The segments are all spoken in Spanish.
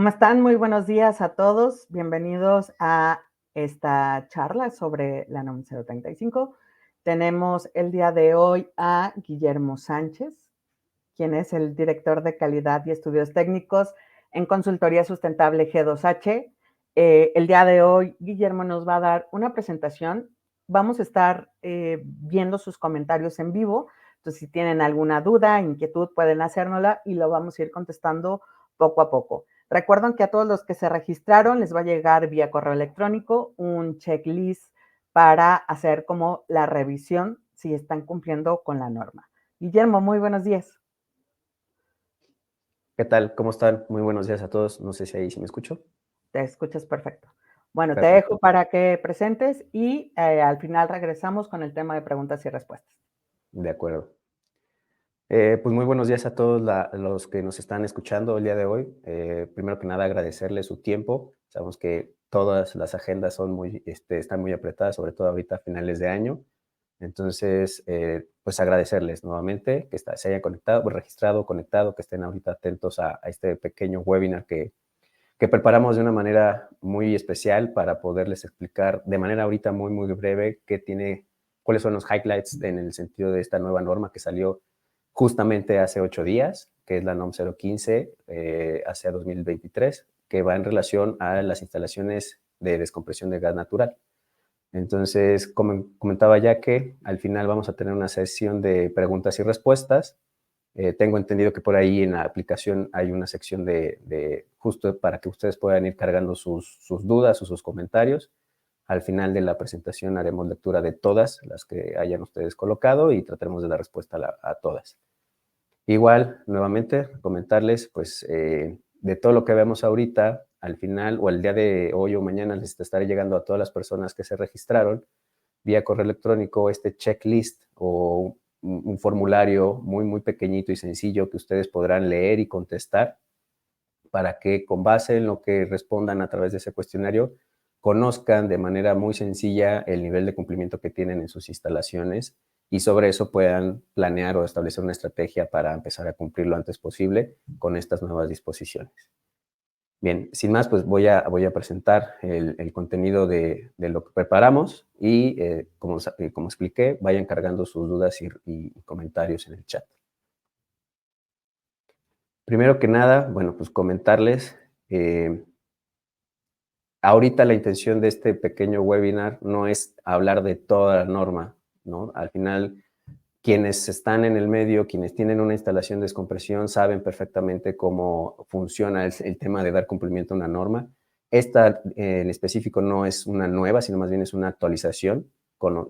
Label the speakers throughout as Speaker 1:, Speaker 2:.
Speaker 1: ¿Cómo están? Muy buenos días a todos. Bienvenidos a esta charla sobre la NOM 035. Tenemos el día de hoy a Guillermo Sánchez, quien es el director de calidad y estudios técnicos en Consultoría Sustentable G2H. El día de hoy, Guillermo nos va a dar una presentación. Vamos a estar viendo sus comentarios en vivo. Entonces, si tienen alguna duda, inquietud, pueden hacérnosla y lo vamos a ir contestando poco a poco. Recuerden que a todos los que se registraron les va a llegar vía correo electrónico un checklist para hacer como la revisión si están cumpliendo con la norma. Guillermo, muy buenos días.
Speaker 2: ¿Qué tal? ¿Cómo están? Muy buenos días a todos. No sé si ahí sí me escucho.
Speaker 1: Te escuchas perfecto. Bueno, te dejo
Speaker 2: Perfecto.
Speaker 1: para que presentes y al final regresamos con el tema de preguntas y respuestas.
Speaker 2: De acuerdo. Pues muy buenos días a todos los que nos están escuchando el día de hoy. Primero que nada, agradecerles su tiempo. Sabemos que todas las agendas son están muy apretadas, sobre todo ahorita a finales de año. Entonces, pues agradecerles nuevamente que se hayan conectado, pues, registrado, conectado, que estén ahorita atentos a este pequeño webinar que preparamos de una manera muy especial para poderles explicar de manera ahorita muy breve cuáles son los highlights en el sentido de esta nueva norma que salió justamente hace 8 días, que es la NOM 015 hacia 2023, que va en relación a las instalaciones de descompresión de gas natural. Entonces, como comentaba ya que al final vamos a tener una sesión de preguntas y respuestas. Tengo entendido que por ahí en la aplicación hay una sección justo para que ustedes puedan ir cargando sus dudas o sus comentarios. Al final de la presentación haremos lectura de todas las que hayan ustedes colocado y trataremos de dar respuesta a todas. Igual, nuevamente, comentarles, pues, de todo lo que vemos ahorita, al final o el día de hoy o mañana les estaré llegando a todas las personas que se registraron vía correo electrónico este checklist o un formulario muy pequeñito y sencillo que ustedes podrán leer y contestar para que con base en lo que respondan a través de ese cuestionario conozcan de manera muy sencilla el nivel de cumplimiento que tienen en sus instalaciones y sobre eso puedan planear o establecer una estrategia para empezar a cumplir lo antes posible con estas nuevas disposiciones. Bien, sin más, pues voy a presentar el contenido de lo que preparamos y, como expliqué, vayan cargando sus dudas y comentarios en el chat. Primero que nada, bueno, pues comentarles, ahorita la intención de este pequeño webinar no es hablar de toda la norma, ¿no? Al final, quienes están en el medio, quienes tienen una instalación de descompresión, saben perfectamente cómo funciona el tema de dar cumplimiento a una norma. Esta en específico no es una nueva, sino más bien es una actualización.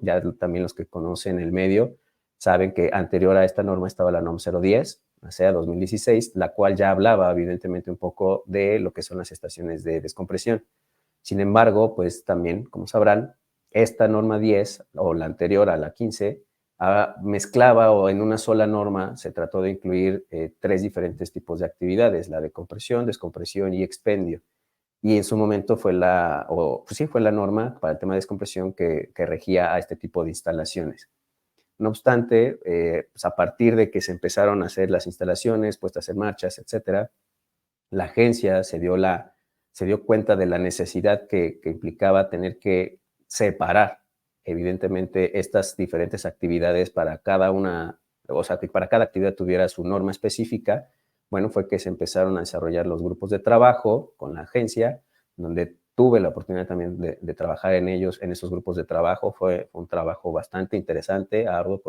Speaker 2: Ya también los que conocen el medio saben que anterior a esta norma estaba la NOM 010, o sea, 2016, la cual ya hablaba evidentemente un poco de lo que son las estaciones de descompresión. Sin embargo, pues también, como sabrán, esta norma 10 o la anterior a la 15 mezclaba o en una sola norma se trató de incluir 3 diferentes tipos de actividades, la de compresión, descompresión y expendio. Y en su momento fue fue la norma para el tema de descompresión que regía a este tipo de instalaciones. No obstante, pues a partir de que se empezaron a hacer las instalaciones, puestas en marchas, etcétera, la agencia se dio cuenta de la necesidad que implicaba tener que separar, evidentemente, estas diferentes actividades para cada una, o sea, que para cada actividad tuviera su norma específica. Bueno, fue que se empezaron a desarrollar los grupos de trabajo con la agencia, donde tuve la oportunidad también de trabajar en ellos, en esos grupos de trabajo. Fue un trabajo bastante interesante, arduo,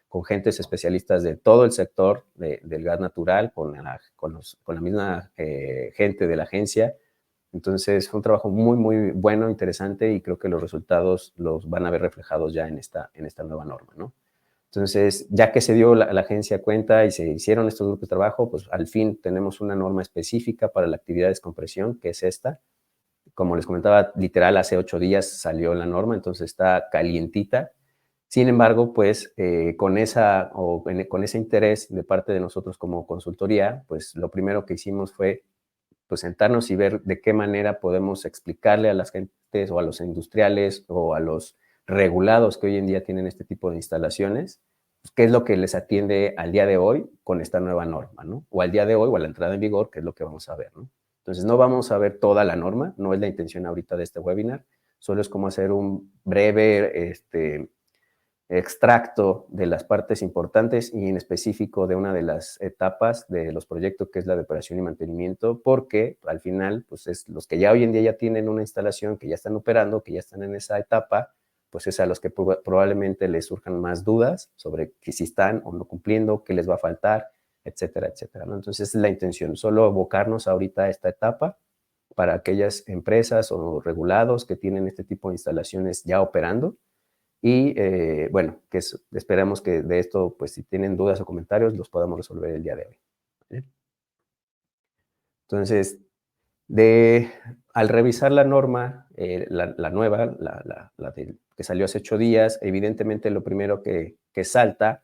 Speaker 2: con gentes especialistas de todo el sector del gas natural, con la misma gente de la agencia. Entonces fue un trabajo muy bueno, interesante, y creo que los resultados los van a ver reflejados ya en esta nueva norma, ¿no? Entonces, ya que se dio la agencia cuenta y se hicieron estos grupos de trabajo, pues al fin tenemos una norma específica para la actividad de descompresión, que es esta. Como les comentaba, literal, hace 8 días salió la norma, entonces está calientita. Sin embargo, pues con ese interés de parte de nosotros como consultoría, pues lo primero que hicimos fue pues sentarnos y ver de qué manera podemos explicarle a las gentes o a los industriales o a los regulados que hoy en día tienen este tipo de instalaciones, pues, qué es lo que les atiende al día de hoy con esta nueva norma, ¿no? O al día de hoy o a la entrada en vigor, que es lo que vamos a ver, ¿no? Entonces, no vamos a ver toda la norma, no es la intención ahorita de este webinar, solo es como hacer un breve extracto de las partes importantes y en específico de una de las etapas de los proyectos, que es la de operación y mantenimiento, porque al final, pues es los que ya hoy en día ya tienen una instalación, que ya están operando, que ya están en esa etapa, pues es a los que probablemente les surjan más dudas sobre que si están o no cumpliendo, qué les va a faltar, etcétera, etcétera, ¿no? Entonces, esa es la intención, solo abocarnos ahorita a esta etapa para aquellas empresas o regulados que tienen este tipo de instalaciones ya operando. Y bueno, esperamos que de esto, pues si tienen dudas o comentarios, los podamos resolver el día de hoy. ¿Vale? Entonces, al revisar la norma, la nueva, que salió hace 8 días, evidentemente lo primero que salta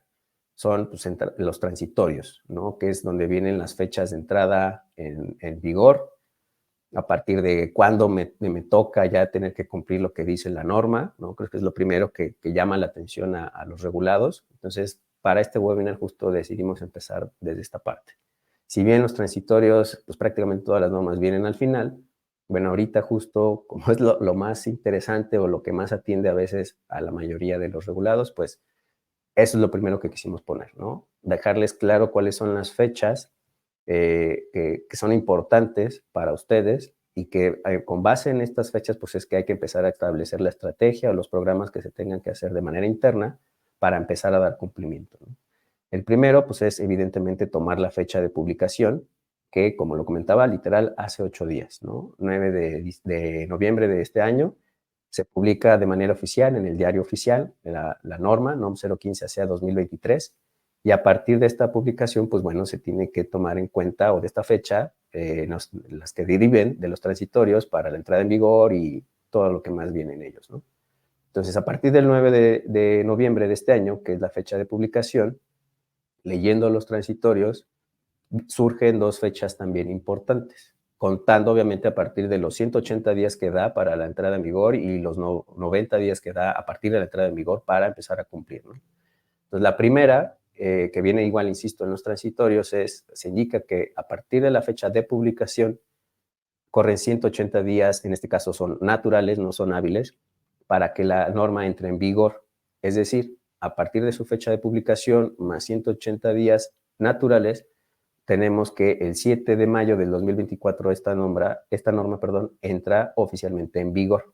Speaker 2: son pues, los transitorios, ¿no? Que es donde vienen las fechas de entrada en vigor, a partir de cuándo me toca ya tener que cumplir lo que dice la norma, ¿no? Creo que es lo primero que llama la atención a los regulados. Entonces, para este webinar justo decidimos empezar desde esta parte. Si bien los transitorios, pues prácticamente todas las normas vienen al final, bueno, ahorita justo como es lo más interesante o lo que más atiende a veces a la mayoría de los regulados, pues eso es lo primero que quisimos poner, ¿no? Dejarles claro cuáles son las fechas que son importantes para ustedes y que con base en estas fechas, pues es que hay que empezar a establecer la estrategia o los programas que se tengan que hacer de manera interna para empezar a dar cumplimiento, ¿no? El primero, pues es evidentemente tomar la fecha de publicación, que como lo comentaba, literal hace 8 días, ¿no? 9 de noviembre de este año, se publica de manera oficial en el diario oficial la norma, NOM 015 hacia 2023, y a partir de esta publicación, pues bueno, se tiene que tomar en cuenta, o de esta fecha, las que deriven de los transitorios para la entrada en vigor y todo lo que más viene en ellos, ¿no? Entonces, a partir del 9 de noviembre de este año, que es la fecha de publicación, leyendo los transitorios, surgen dos fechas también importantes, contando obviamente a partir de los 180 días que da para la entrada en vigor y los 90 días que da a partir de la entrada en vigor para empezar a cumplir, ¿no? Entonces, la primera, que viene igual, insisto, en los transitorios, se indica que a partir de la fecha de publicación corren 180 días, en este caso son naturales, no son hábiles, para que la norma entre en vigor. Es decir, a partir de su fecha de publicación más 180 días naturales, tenemos que el 7 de mayo del 2024 esta norma, entra oficialmente en vigor.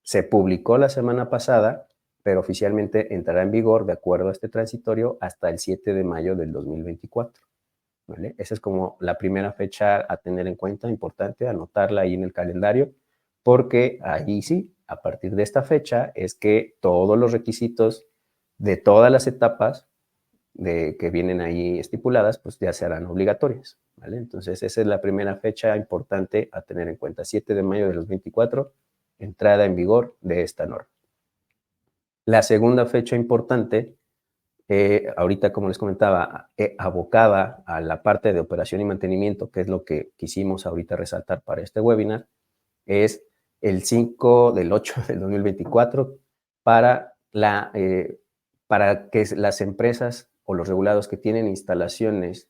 Speaker 2: Se publicó la semana pasada, pero oficialmente entrará en vigor, de acuerdo a este transitorio, hasta el 7 de mayo del 2024. ¿Vale? Esa es como la primera fecha a tener en cuenta, importante anotarla ahí en el calendario, porque ahí sí, a partir de esta fecha es que todos los requisitos de todas las etapas que vienen ahí estipuladas, pues ya se harán obligatorias, ¿vale? Entonces, esa es la primera fecha importante a tener en cuenta, 7 de mayo de los 24, entrada en vigor de esta norma. La segunda fecha importante, ahorita como les comentaba, abocada a la parte de operación y mantenimiento, que es lo que quisimos ahorita resaltar para este webinar, es el 5 del 8 del 2024 para que las empresas o los regulados que tienen instalaciones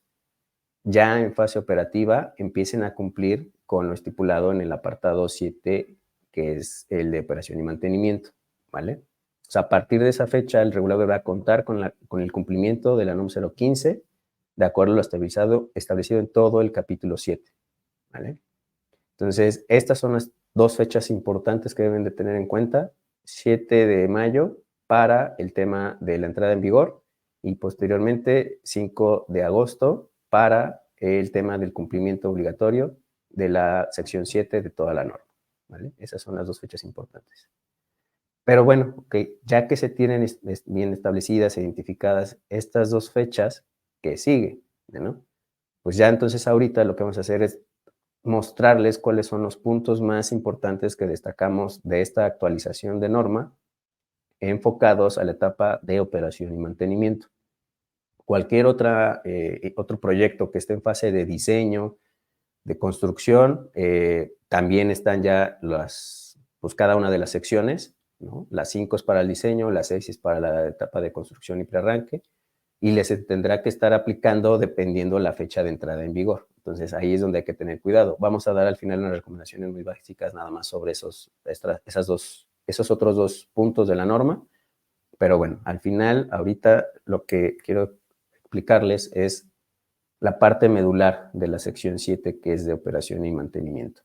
Speaker 2: ya en fase operativa empiecen a cumplir con lo estipulado en el apartado 7, que es el de operación y mantenimiento, ¿vale? O sea, a partir de esa fecha, el regulador va a contar con el cumplimiento de la NOM 015, de acuerdo a lo establecido en todo el capítulo 7, ¿vale? Entonces, estas son las dos fechas importantes que deben de tener en cuenta. 7 de mayo para el tema de la entrada en vigor y posteriormente 5 de agosto para el tema del cumplimiento obligatorio de la sección 7 de toda la norma, ¿vale? Esas son las dos fechas importantes. Pero bueno, okay, ya que se tienen bien establecidas e identificadas estas dos fechas, ¿qué sigue? ¿No? Pues ya entonces ahorita lo que vamos a hacer es mostrarles cuáles son los puntos más importantes que destacamos de esta actualización de norma enfocados a la etapa de operación y mantenimiento. Cualquier otro proyecto que esté en fase de diseño, de construcción, también están ya pues cada una de las secciones, ¿no? Las 5 es para el diseño, las 6 es para la etapa de construcción y prearranque, y les tendrá que estar aplicando dependiendo la fecha de entrada en vigor. Entonces, ahí es donde hay que tener cuidado. Vamos a dar al final unas recomendaciones muy básicas nada más sobre esos otros dos puntos de la norma. Pero bueno, al final, ahorita lo que quiero explicarles es la parte medular de la sección 7, que es de operación y mantenimiento.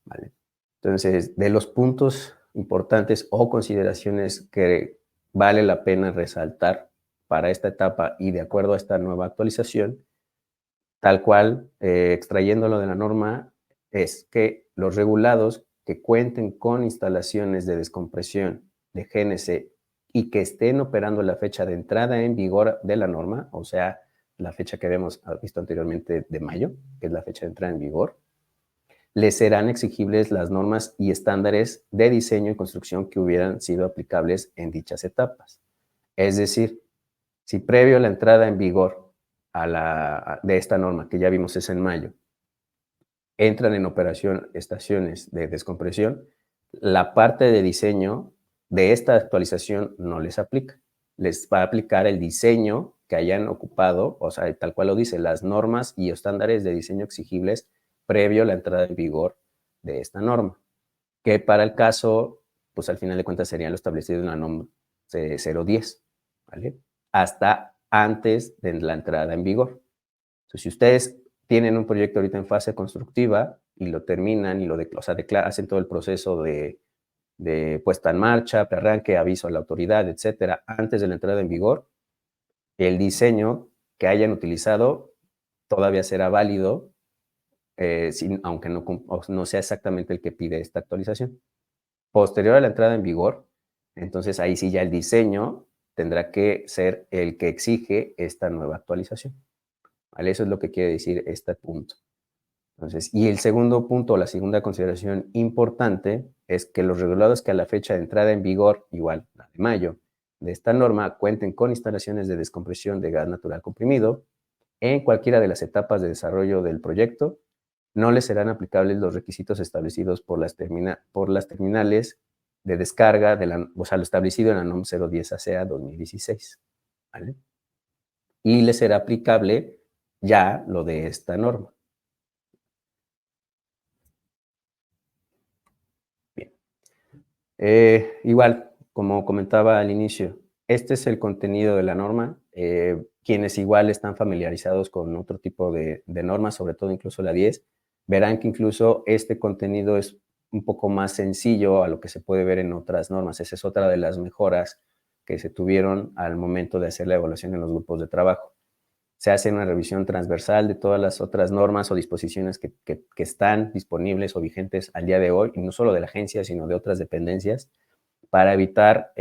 Speaker 2: ¿Vale? Entonces, de los puntos importantes o consideraciones que vale la pena resaltar para esta etapa y de acuerdo a esta nueva actualización, tal cual, extrayéndolo de la norma, es que los regulados que cuenten con instalaciones de descompresión de GNC y que estén operando la fecha de entrada en vigor de la norma, o sea, la fecha que habíamos visto anteriormente de mayo, que es la fecha de entrada en vigor, les serán exigibles las normas y estándares de diseño y construcción que hubieran sido aplicables en dichas etapas. Es decir, si previo a la entrada en vigor de esta norma, que ya vimos es en mayo, entran en operación estaciones de descompresión, la parte de diseño de esta actualización no les aplica. Les va a aplicar el diseño que hayan ocupado, o sea, tal cual lo dice, las normas y estándares de diseño exigibles previo a la entrada en vigor de esta norma, que para el caso, pues al final de cuentas serían lo establecido en la norma 010, ¿vale? Hasta antes de la entrada en vigor. Entonces, si ustedes tienen un proyecto ahorita en fase constructiva y lo terminan y hacen todo el proceso de puesta en marcha, prearranque, aviso a la autoridad, etcétera, antes de la entrada en vigor, el diseño que hayan utilizado todavía será válido, aunque no sea exactamente el que pide esta actualización. Posterior a la entrada en vigor, entonces ahí sí ya el diseño tendrá que ser el que exige esta nueva actualización. ¿Vale? Eso es lo que quiere decir este punto. Entonces, y el segundo punto, la segunda consideración importante, es que los regulados que a la fecha de entrada en vigor, igual la de mayo, de esta norma, cuenten con instalaciones de descompresión de gas natural comprimido en cualquiera de las etapas de desarrollo del proyecto, no les serán aplicables los requisitos establecidos por las terminales de descarga, o sea, lo establecido en la NOM 010 ACEA 2016. ¿Vale? Y les será aplicable ya lo de esta norma. Bien. Igual, como comentaba al inicio, este es el contenido de la norma. Quienes igual están familiarizados con otro tipo de normas, sobre todo incluso la 10, verán que incluso este contenido es un poco más sencillo a lo que se puede ver en otras normas. Esa es otra de las mejoras que se tuvieron al momento de hacer la evaluación en los grupos de trabajo. Se hace una revisión transversal de todas las otras normas o disposiciones que están disponibles o vigentes al día de hoy, y no solo de la agencia, sino de otras dependencias, para evitar,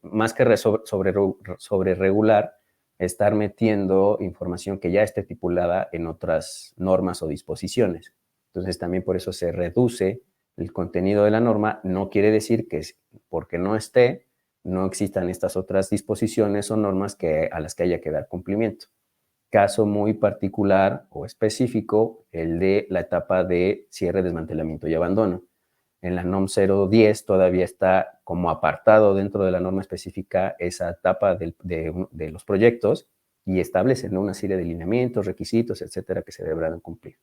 Speaker 2: más que sobre regular, estar metiendo información que ya esté estipulada en otras normas o disposiciones. Entonces, también por eso se reduce el contenido de la norma. No quiere decir que porque no esté, no existan estas otras disposiciones o normas a las que haya que dar cumplimiento. Caso muy particular o específico, el de la etapa de cierre, desmantelamiento y abandono. En la NOM 010 todavía está como apartado dentro de la norma específica esa etapa de los proyectos y establecen una serie de lineamientos, requisitos, etcétera, que se deberán cumplir.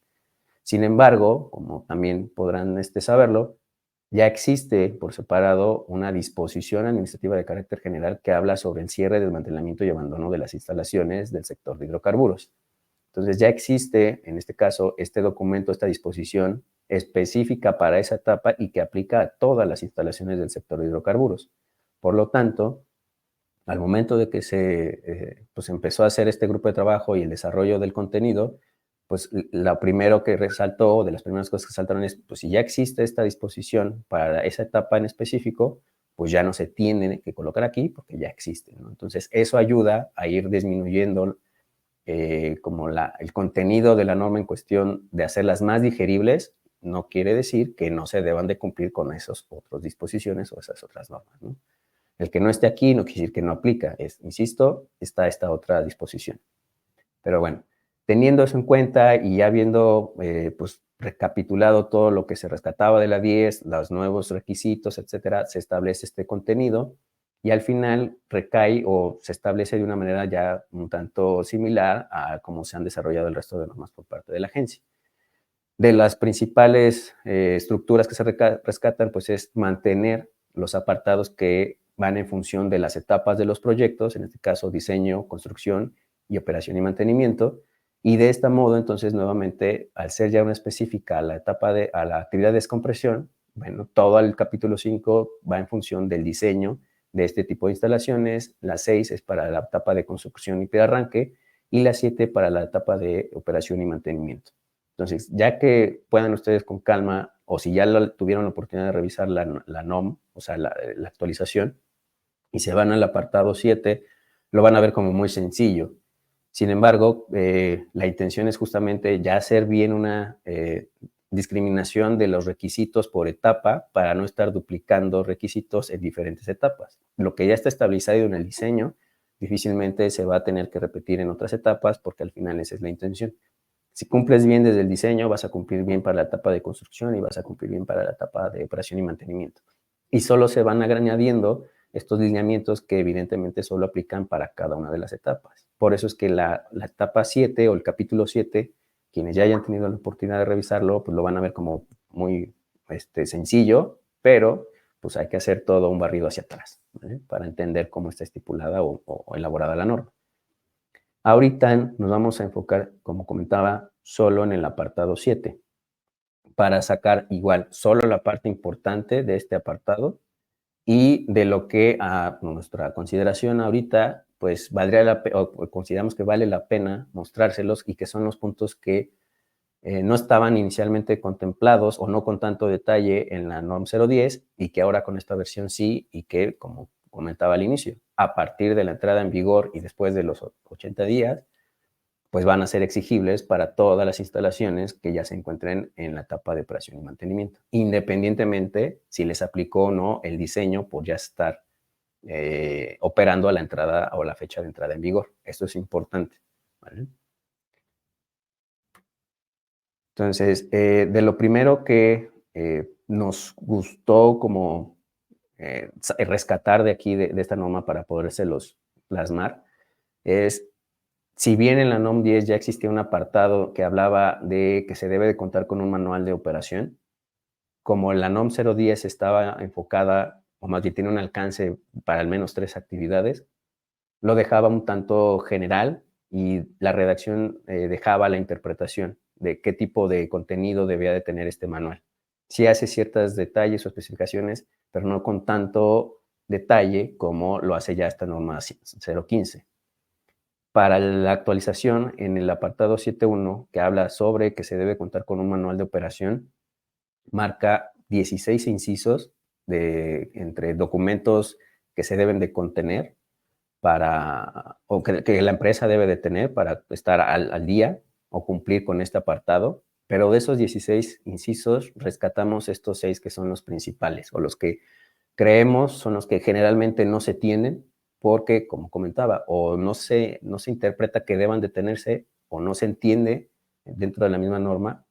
Speaker 2: Sin embargo, como también podrán saberlo, ya existe por separado una disposición administrativa de carácter general que habla sobre el cierre, desmantelamiento y abandono de las instalaciones del sector de hidrocarburos. Entonces ya existe, en este caso, este documento, esta disposición específica para esa etapa y que aplica a todas las instalaciones del sector de hidrocarburos. Por lo tanto, al momento de que se empezó a hacer este grupo de trabajo y el desarrollo del contenido, pues lo primero que resaltó, de las primeras cosas que saltaron es, pues si ya existe esta disposición para esa etapa en específico, pues ya no se tiene que colocar aquí porque ya existe, ¿no? Entonces, eso ayuda a ir disminuyendo como el contenido de la norma en cuestión de hacerlas más digeribles. No quiere decir que no se deban de cumplir con esas otras disposiciones o esas otras normas, ¿no? El que no esté aquí no quiere decir que no aplica, insisto, está esta otra disposición. Pero bueno, teniendo eso en cuenta y ya viendo pues recapitulado todo lo que se rescataba de la 10, los nuevos requisitos, etcétera, se establece este contenido y al final recae o se establece de una manera ya un tanto similar a cómo se han desarrollado el resto de normas por parte de la agencia. De las principales estructuras que se rescatan, pues es mantener los apartados que van en función de las etapas de los proyectos, en este caso diseño, construcción y operación y mantenimiento, y de este modo, entonces, nuevamente, al ser ya una específica a la a la actividad de descompresión, bueno, todo el capítulo 5 va en función del diseño de este tipo de instalaciones, la 6 es para la etapa de construcción y de arranque, y la 7 para la etapa de operación y mantenimiento. Entonces, ya que puedan ustedes con calma, o si ya tuvieron la oportunidad de revisar la NOM, o sea, la actualización, y se van al apartado 7, lo van a ver como muy sencillo. Sin embargo, la intención es justamente ya hacer bien una discriminación de los requisitos por etapa para no estar duplicando requisitos en diferentes etapas. Lo que ya está establecido en el diseño difícilmente se va a tener que repetir en otras etapas porque al final esa es la intención. Si cumples bien desde el diseño, vas a cumplir bien para la etapa de construcción y vas a cumplir bien para la etapa de operación y mantenimiento. Y solo se van añadiendo estos lineamientos que evidentemente solo aplican para cada una de las etapas. Por eso es que la etapa 7 o el capítulo 7, quienes ya hayan tenido la oportunidad de revisarlo, pues lo van a ver como muy sencillo, pero pues hay que hacer todo un barrido hacia atrás, ¿vale? Para entender cómo está estipulada o elaborada la norma. Ahorita nos vamos a enfocar, como comentaba, solo en el apartado 7, para sacar igual solo la parte importante de este apartado y de lo que a nuestra consideración ahorita, pues valdría la pena, o consideramos que vale la pena mostrárselos y que son los puntos que no estaban inicialmente contemplados o no con tanto detalle en la NORM 010 y que ahora con esta versión sí, y que, como comentaba al inicio, a partir de la entrada en vigor y después de los 80 días, pues van a ser exigibles para todas las instalaciones que ya se encuentren en la etapa de operación y mantenimiento, independientemente si les aplicó o no el diseño por ya estar operando a la entrada o la fecha de entrada en vigor. Esto es importante, ¿vale? Entonces, de lo primero que nos gustó como rescatar de aquí, de esta norma para podérselos plasmar, es, si bien en la NOM 10 ya existía un apartado que hablaba de que se debe de contar con un manual de operación, como la NOM 010 estaba enfocada, o más bien tiene un alcance para al menos 3 actividades, lo dejaba un tanto general y la redacción dejaba la interpretación de qué tipo de contenido debía de tener este manual. Sí hace ciertos detalles o especificaciones, pero no con tanto detalle como lo hace ya esta norma 015. Para la actualización, en el apartado 7.1, que habla sobre que se debe contar con un manual de operación, marca 16 incisos entre documentos que se deben de contener o que la empresa debe de tener para estar al día o cumplir con este apartado, pero de esos 16 incisos rescatamos estos 6 que son los principales o los que creemos son los que generalmente no se tienen porque, como comentaba, o no se interpreta que deban de tenerse o no se entiende dentro de la misma norma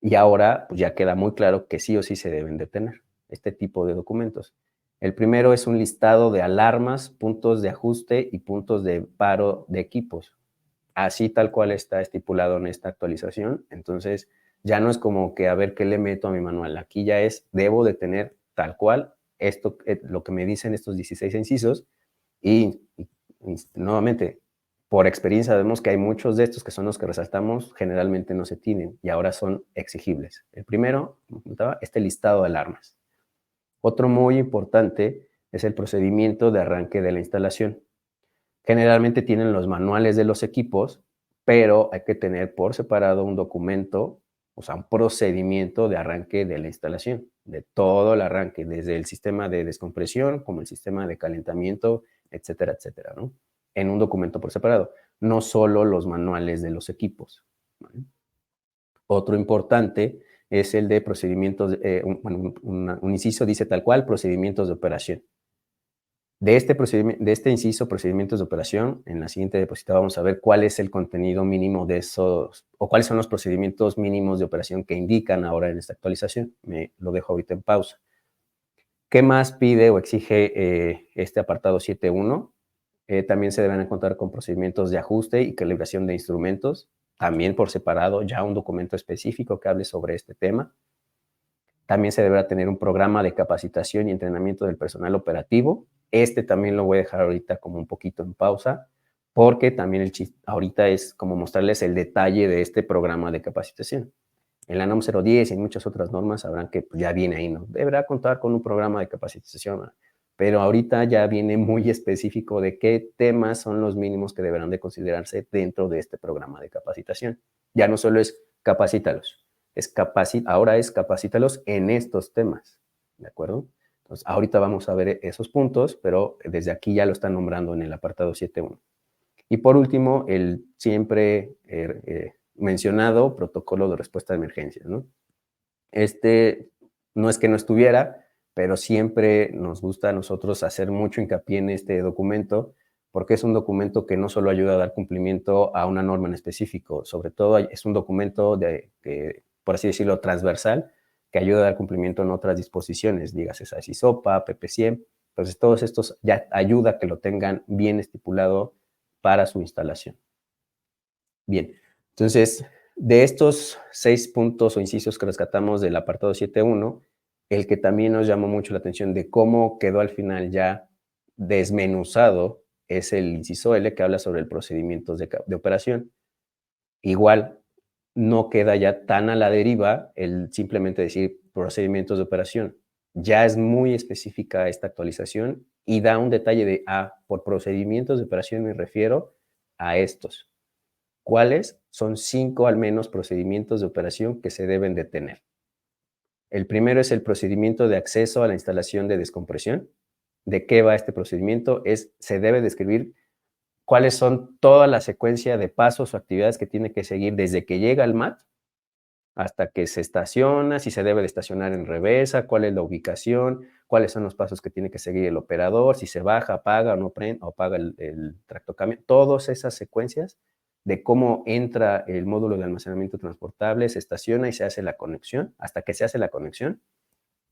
Speaker 2: y ahora pues ya queda muy claro que sí o sí se deben de tener este tipo de documentos. El primero es un listado de alarmas, puntos de ajuste y puntos de paro de equipos. Así tal cual está estipulado en esta actualización. Entonces, ya no es como que a ver qué le meto a mi manual. Aquí ya es, debo de tener tal cual esto, lo que me dicen estos 16 incisos y nuevamente, por experiencia vemos que hay muchos de estos que son los que resaltamos, generalmente no se tienen y ahora son exigibles. El primero, como comentaba, este listado de alarmas. Otro muy importante es el procedimiento de arranque de la instalación. Generalmente tienen los manuales de los equipos, pero hay que tener por separado un documento, o sea, un procedimiento de arranque de la instalación, de todo el arranque, desde el sistema de descompresión como el sistema de calentamiento, etcétera, etcétera, ¿no? En un documento por separado, no solo los manuales de los equipos, ¿vale? Otro importante es el de procedimientos, un inciso dice tal cual, procedimientos de operación. De este inciso, procedimientos de operación, en la siguiente diapositiva vamos a ver cuál es el contenido mínimo de esos, o cuáles son los procedimientos mínimos de operación que indican ahora en esta actualización. Me lo dejo ahorita en pausa. ¿Qué más pide o exige este apartado 7.1? También se deben contar con procedimientos de ajuste y calibración de instrumentos, también por separado, ya un documento específico que hable sobre este tema. También se deberá tener un programa de capacitación y entrenamiento del personal operativo. Este también lo voy a dejar ahorita como un poquito en pausa, porque también el chiste ahorita es como mostrarles el detalle de este programa de capacitación. En la NOM 010 y en muchas otras normas sabrán que pues, ya viene ahí, ¿no? Deberá contar con un programa de capacitación, ¿no? Pero ahorita ya viene muy específico de qué temas son los mínimos que deberán de considerarse dentro de este programa de capacitación. Ya no solo es capacítalos, ahora es capacítalos en estos temas, ¿de acuerdo? Entonces, ahorita vamos a ver esos puntos, pero desde aquí ya lo están nombrando en el apartado 7.1. Y por último, el siempre mencionado protocolo de respuesta de emergencias, ¿no? Este no es que no estuviera, pero siempre nos gusta a nosotros hacer mucho hincapié en este documento, porque es un documento que no solo ayuda a dar cumplimiento a una norma en específico, sobre todo es un documento por así decirlo, transversal, que ayuda a dar cumplimiento en otras disposiciones, dígase SISOPA, PP100, entonces todos estos ya ayuda a que lo tengan bien estipulado para su instalación. Bien, entonces, de estos 6 puntos o incisos que rescatamos del apartado 7.1, el que también nos llamó mucho la atención de cómo quedó al final ya desmenuzado es el inciso L, que habla sobre el procedimiento de operación. Igual, no queda ya tan a la deriva el simplemente decir procedimientos de operación. Ya es muy específica esta actualización y da un detalle de, por procedimientos de operación me refiero a estos. ¿Cuáles? Son 5 al menos procedimientos de operación que se deben de tener. El primero es el procedimiento de acceso a la instalación de descompresión. ¿De qué va este procedimiento? Se debe describir cuáles son toda la secuencia de pasos o actividades que tiene que seguir desde que llega al MAT hasta que se estaciona, si se debe de estacionar en reversa, cuál es la ubicación, cuáles son los pasos que tiene que seguir el operador, si se baja, apaga o no prende, o apaga el tractocamión. Todas esas secuencias de cómo entra el módulo de almacenamiento transportable, se estaciona y se hace la conexión, hasta que se hace la conexión,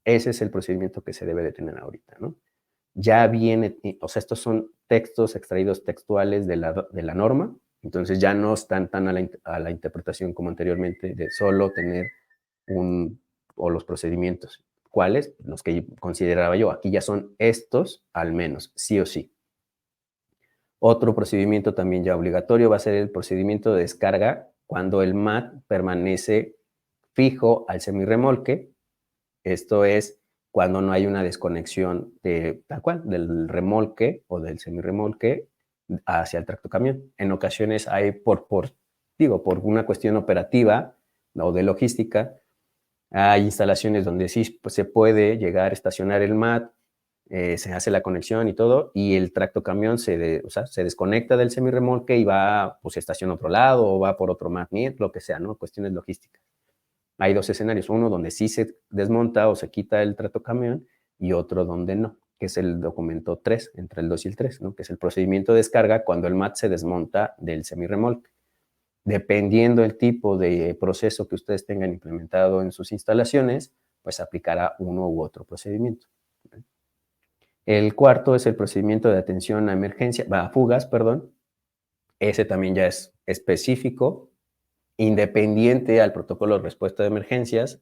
Speaker 2: ese es el procedimiento que se debe de tener ahorita, ¿no? Ya viene, o sea, estos son textos extraídos textuales de la norma, entonces ya no están tan a la interpretación como anteriormente de solo tener o los procedimientos. ¿Cuáles? Los que consideraba yo. Aquí ya son estos al menos, sí o sí. Otro procedimiento también ya obligatorio va a ser el procedimiento de descarga cuando el MAT permanece fijo al semirremolque. Esto es cuando no hay una desconexión tal cual, del remolque o del semirremolque hacia el tractocamión. En ocasiones hay por una cuestión operativa o de logística, hay instalaciones donde sí pues, se puede llegar a estacionar el MAT, se hace la conexión y todo, y el tractocamión se desconecta del semirremolque y va, pues se estaciona a otro lado o va por otro MAT, lo que sea, ¿no? Cuestiones logísticas. Hay 2 escenarios, uno donde sí se desmonta o se quita el tractocamión y otro donde no, que es el documento 3, entre el 2 y el 3, ¿no? Que es el procedimiento de descarga cuando el MAT se desmonta del semirremolque. Dependiendo del tipo de proceso que ustedes tengan implementado en sus instalaciones, pues aplicará uno u otro procedimiento. El cuarto es el procedimiento de atención a fugas, perdón. Ese también ya es específico, independiente al protocolo de respuesta de emergencias.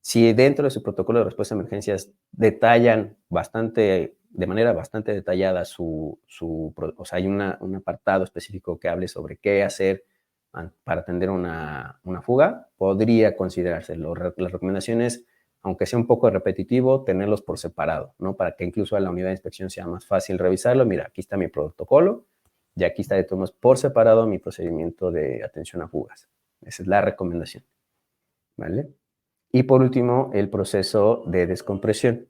Speaker 2: Si dentro de su protocolo de respuesta a emergencias detallan de manera bastante detallada o sea, hay un apartado específico que hable sobre qué hacer para atender una fuga, podría considerarse. Las recomendaciones, aunque sea un poco repetitivo, tenerlos por separado, ¿no? Para que incluso a la unidad de inspección sea más fácil revisarlo. Mira, aquí está mi protocolo y aquí está de todos modos por separado mi procedimiento de atención a fugas. Esa es la recomendación, ¿vale? Y por último, el proceso de descompresión.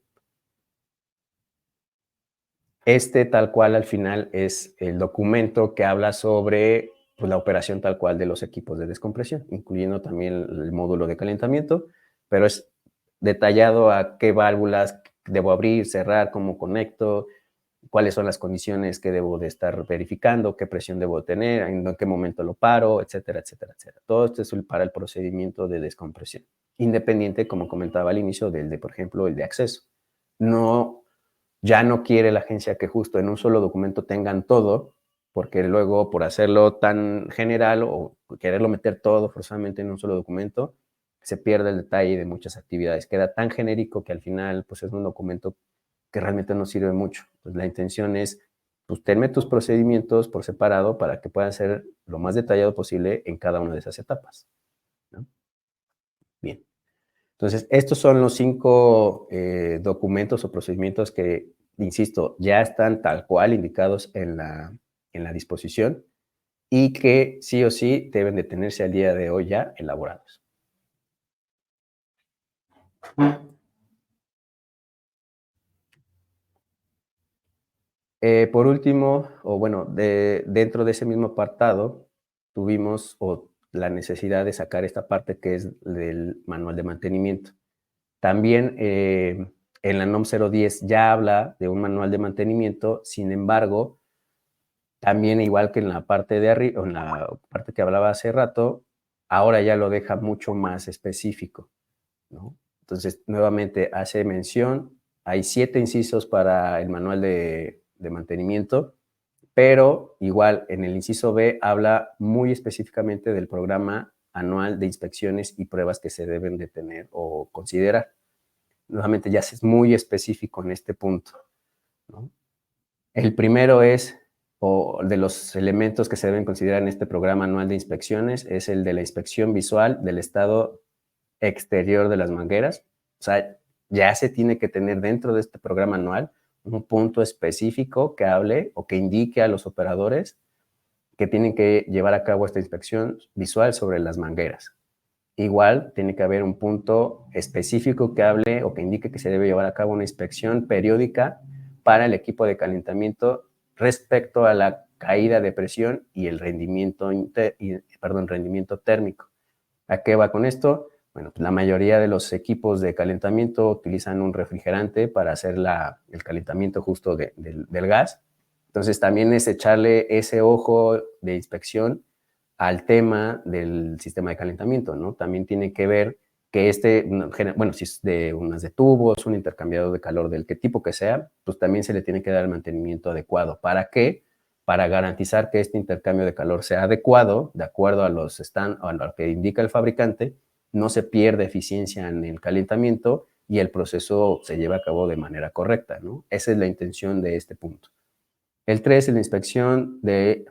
Speaker 2: Este tal cual al final es el documento que habla sobre pues, la operación tal cual de los equipos de descompresión, incluyendo también el módulo de calentamiento, pero es detallado a qué válvulas debo abrir, cerrar, cómo conecto, cuáles son las condiciones que debo de estar verificando, qué presión debo tener, en qué momento lo paro, etcétera, etcétera, etcétera. Todo esto es para el procedimiento de descompresión, independiente, como comentaba al inicio, por ejemplo, el de acceso. ya no quiere la agencia que justo en un solo documento tengan todo, porque luego por hacerlo tan general o quererlo meter todo forzadamente en un solo documento, se pierde el detalle de muchas actividades. Queda tan genérico que al final pues es un documento que realmente no sirve mucho. Pues la intención es, pues tenme tus procedimientos por separado para que puedan ser lo más detallado posible en cada una de esas etapas, ¿no? Bien. Entonces, estos son los 5 documentos o procedimientos que, insisto, ya están tal cual indicados en la disposición y que sí o sí deben de tenerse al día de hoy ya elaborados. Por último, o bueno, dentro de ese mismo apartado, tuvimos la necesidad de sacar esta parte que es del manual de mantenimiento. También en la NOM 010 ya habla de un manual de mantenimiento, sin embargo, también igual que en la parte de arriba, en la parte que hablaba hace rato, ahora ya lo deja mucho más específico, ¿no? Entonces, nuevamente hace mención, hay 7 incisos para el manual de mantenimiento, pero igual en el inciso B habla muy específicamente del programa anual de inspecciones y pruebas que se deben de tener o considerar. Nuevamente ya es muy específico en este punto, ¿no? El primero es, o de los elementos que se deben considerar en este programa anual de inspecciones, es el de la inspección visual del estado exterior de las mangueras. O sea, ya se tiene que tener dentro de este programa anual un punto específico que hable o que indique a los operadores que tienen que llevar a cabo esta inspección visual sobre las mangueras. Igual tiene que haber un punto específico que hable o que indique que se debe llevar a cabo una inspección periódica para el equipo de calentamiento respecto a la caída de presión y el rendimiento térmico. ¿A qué va con esto? Bueno, pues la mayoría de los equipos de calentamiento utilizan un refrigerante para hacer el calentamiento justo del gas. Entonces también es echarle ese ojo de inspección al tema del sistema de calentamiento, ¿no? También tiene que ver que bueno, si es de unas de tubos, un intercambiador de calor del qué tipo que sea, pues también se le tiene que dar el mantenimiento adecuado. ¿Para qué? Para garantizar que este intercambio de calor sea adecuado, de acuerdo a a lo que indica el fabricante, no se pierde eficiencia en el calentamiento y el proceso se lleva a cabo de manera correcta, ¿no? Esa es la intención de este punto. El 3 es la inspección del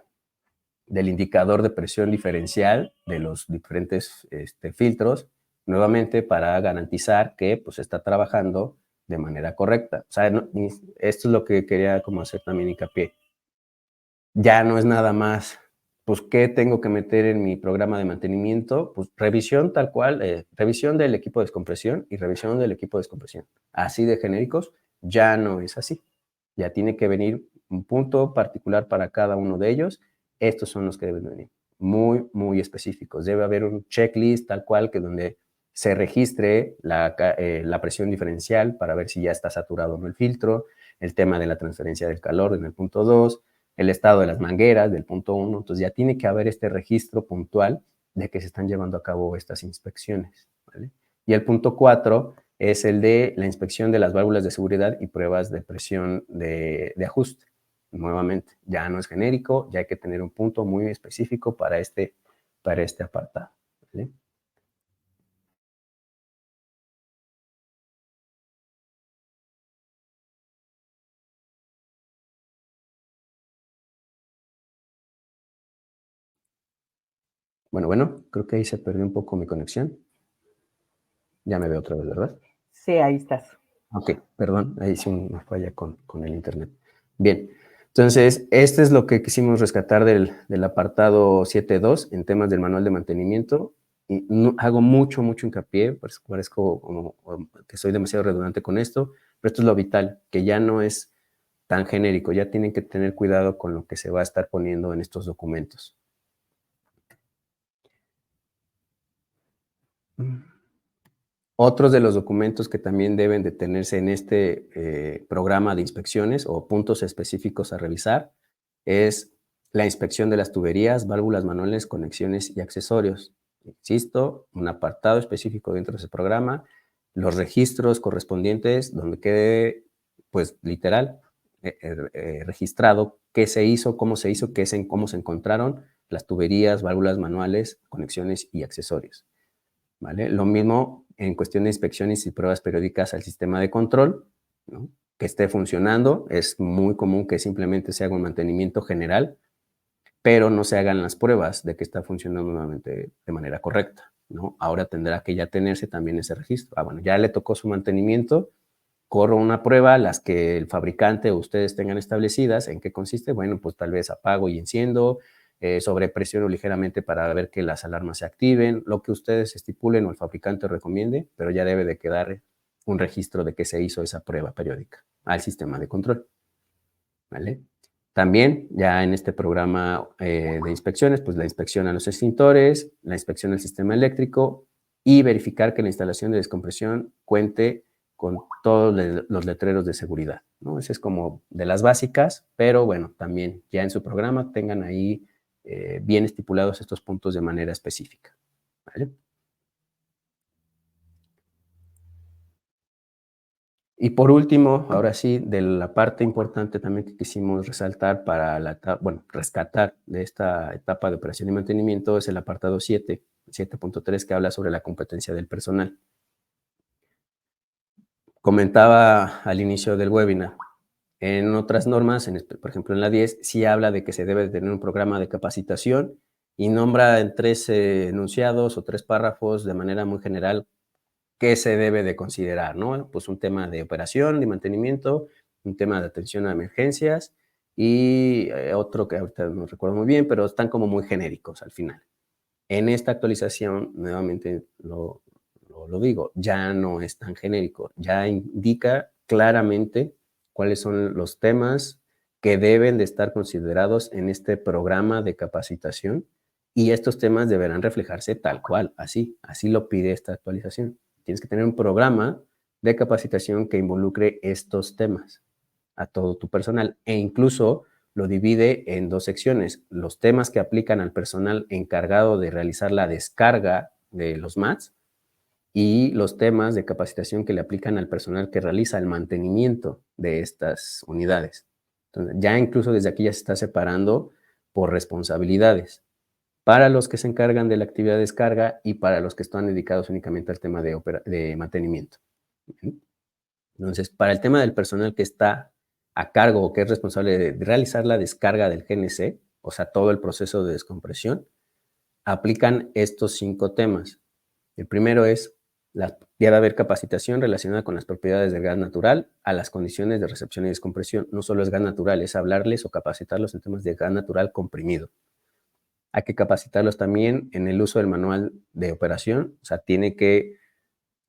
Speaker 2: indicador de presión diferencial de los diferentes filtros, nuevamente para garantizar que pues está trabajando de manera correcta. O sea, esto es lo que quería como hacer también hincapié. Ya no es nada más, pues, ¿qué tengo que meter en mi programa de mantenimiento? Pues revisión tal cual, revisión del equipo de descompresión y revisión del equipo de descompresión. Así de genéricos, ya no es así. Ya tiene que venir un punto particular para cada uno de ellos. Estos son los que deben venir. Muy, muy específicos. Debe haber un checklist tal cual que donde se registre la presión diferencial para ver si ya está saturado o no el filtro, el tema de la transferencia del calor en el punto 2, el estado de las mangueras del punto 1. Entonces ya tiene que haber este registro puntual de que se están llevando a cabo estas inspecciones, ¿vale? Y el punto 4 es el de la inspección de las válvulas de seguridad y pruebas de presión de ajuste. Nuevamente, ya no es genérico, ya hay que tener un punto muy específico para este apartado, ¿vale? Bueno, creo que ahí se perdió un poco mi conexión. Ya me veo otra vez, ¿verdad?
Speaker 1: Sí, ahí estás.
Speaker 2: Ok, perdón, ahí sí una falla con el internet. Bien, entonces, este es lo que quisimos rescatar del apartado 7.2 en temas del manual de mantenimiento. Y hago mucho hincapié, pues parezco como que soy demasiado redundante con esto, pero esto es lo vital, que ya no es tan genérico, ya tienen que tener cuidado con lo que se va a estar poniendo en estos documentos. Otros de los documentos que también deben de tenerse en este programa de inspecciones o puntos específicos a revisar es la inspección de las tuberías, válvulas manuales, conexiones y accesorios. Insisto, un apartado específico dentro de ese programa los registros correspondientes donde quede, pues literal, registrado qué se hizo, cómo se encontraron las tuberías, válvulas manuales, conexiones y accesorios, ¿vale? Lo mismo en cuestión de inspecciones y pruebas periódicas al sistema de control, ¿no? Que esté funcionando. Es muy común que simplemente se haga un mantenimiento general, pero no se hagan las pruebas de que está funcionando nuevamente de manera correcta, ¿no? Ahora tendrá que ya tenerse también ese registro. Ah, bueno, ya le tocó su mantenimiento, corro una prueba, las que el fabricante o ustedes tengan establecidas. ¿En qué consiste? Bueno, pues tal vez apago y enciendo, sobrepresiono ligeramente para ver que las alarmas se activen, lo que ustedes estipulen o el fabricante recomiende, pero ya debe de quedar un registro de que se hizo esa prueba periódica al sistema de control, ¿vale? También ya en este programa de inspecciones, pues la inspección a los extintores, la inspección del sistema eléctrico y verificar que la instalación de descompresión cuente con todos los letreros de seguridad, ¿no? Ese es como de las básicas, pero bueno, también ya en su programa tengan ahí bien estipulados estos puntos de manera específica, ¿vale? Y por último, ahora sí, de la parte importante también que quisimos resaltar para bueno, rescatar de esta etapa de operación y mantenimiento es el apartado 7, 7.3, que habla sobre la competencia del personal. Comentaba al inicio del webinar, en otras normas, por ejemplo en la 10, sí habla de que se debe de tener un programa de capacitación y nombra en 3 enunciados o 3 párrafos de manera muy general qué se debe de considerar, ¿no? Pues un tema de operación, de mantenimiento, un tema de atención a emergencias y otro que ahorita no recuerdo muy bien, pero están como muy genéricos al final. En esta actualización, nuevamente lo digo, ya no es tan genérico, ya indica claramente cuáles son los temas que deben de estar considerados en este programa de capacitación y estos temas deberán reflejarse tal cual, así lo pide esta actualización. Tienes que tener un programa de capacitación que involucre estos temas a todo tu personal e incluso lo divide en 2 secciones, los temas que aplican al personal encargado de realizar la descarga de los MATs y los temas de capacitación que le aplican al personal que realiza el mantenimiento de estas unidades. Entonces, ya incluso desde aquí ya se está separando por responsabilidades para los que se encargan de la actividad de descarga y para los que están dedicados únicamente al tema de mantenimiento. Entonces, para el tema del personal que está a cargo o que es responsable de realizar la descarga del GNC, o sea, todo el proceso de descompresión, aplican estos 5 temas. El primero es, debe haber capacitación relacionada con las propiedades del gas natural a las condiciones de recepción y descompresión. No solo es gas natural, es hablarles o capacitarlos en temas de gas natural comprimido. Hay que capacitarlos también en el uso del manual de operación, o sea, tiene que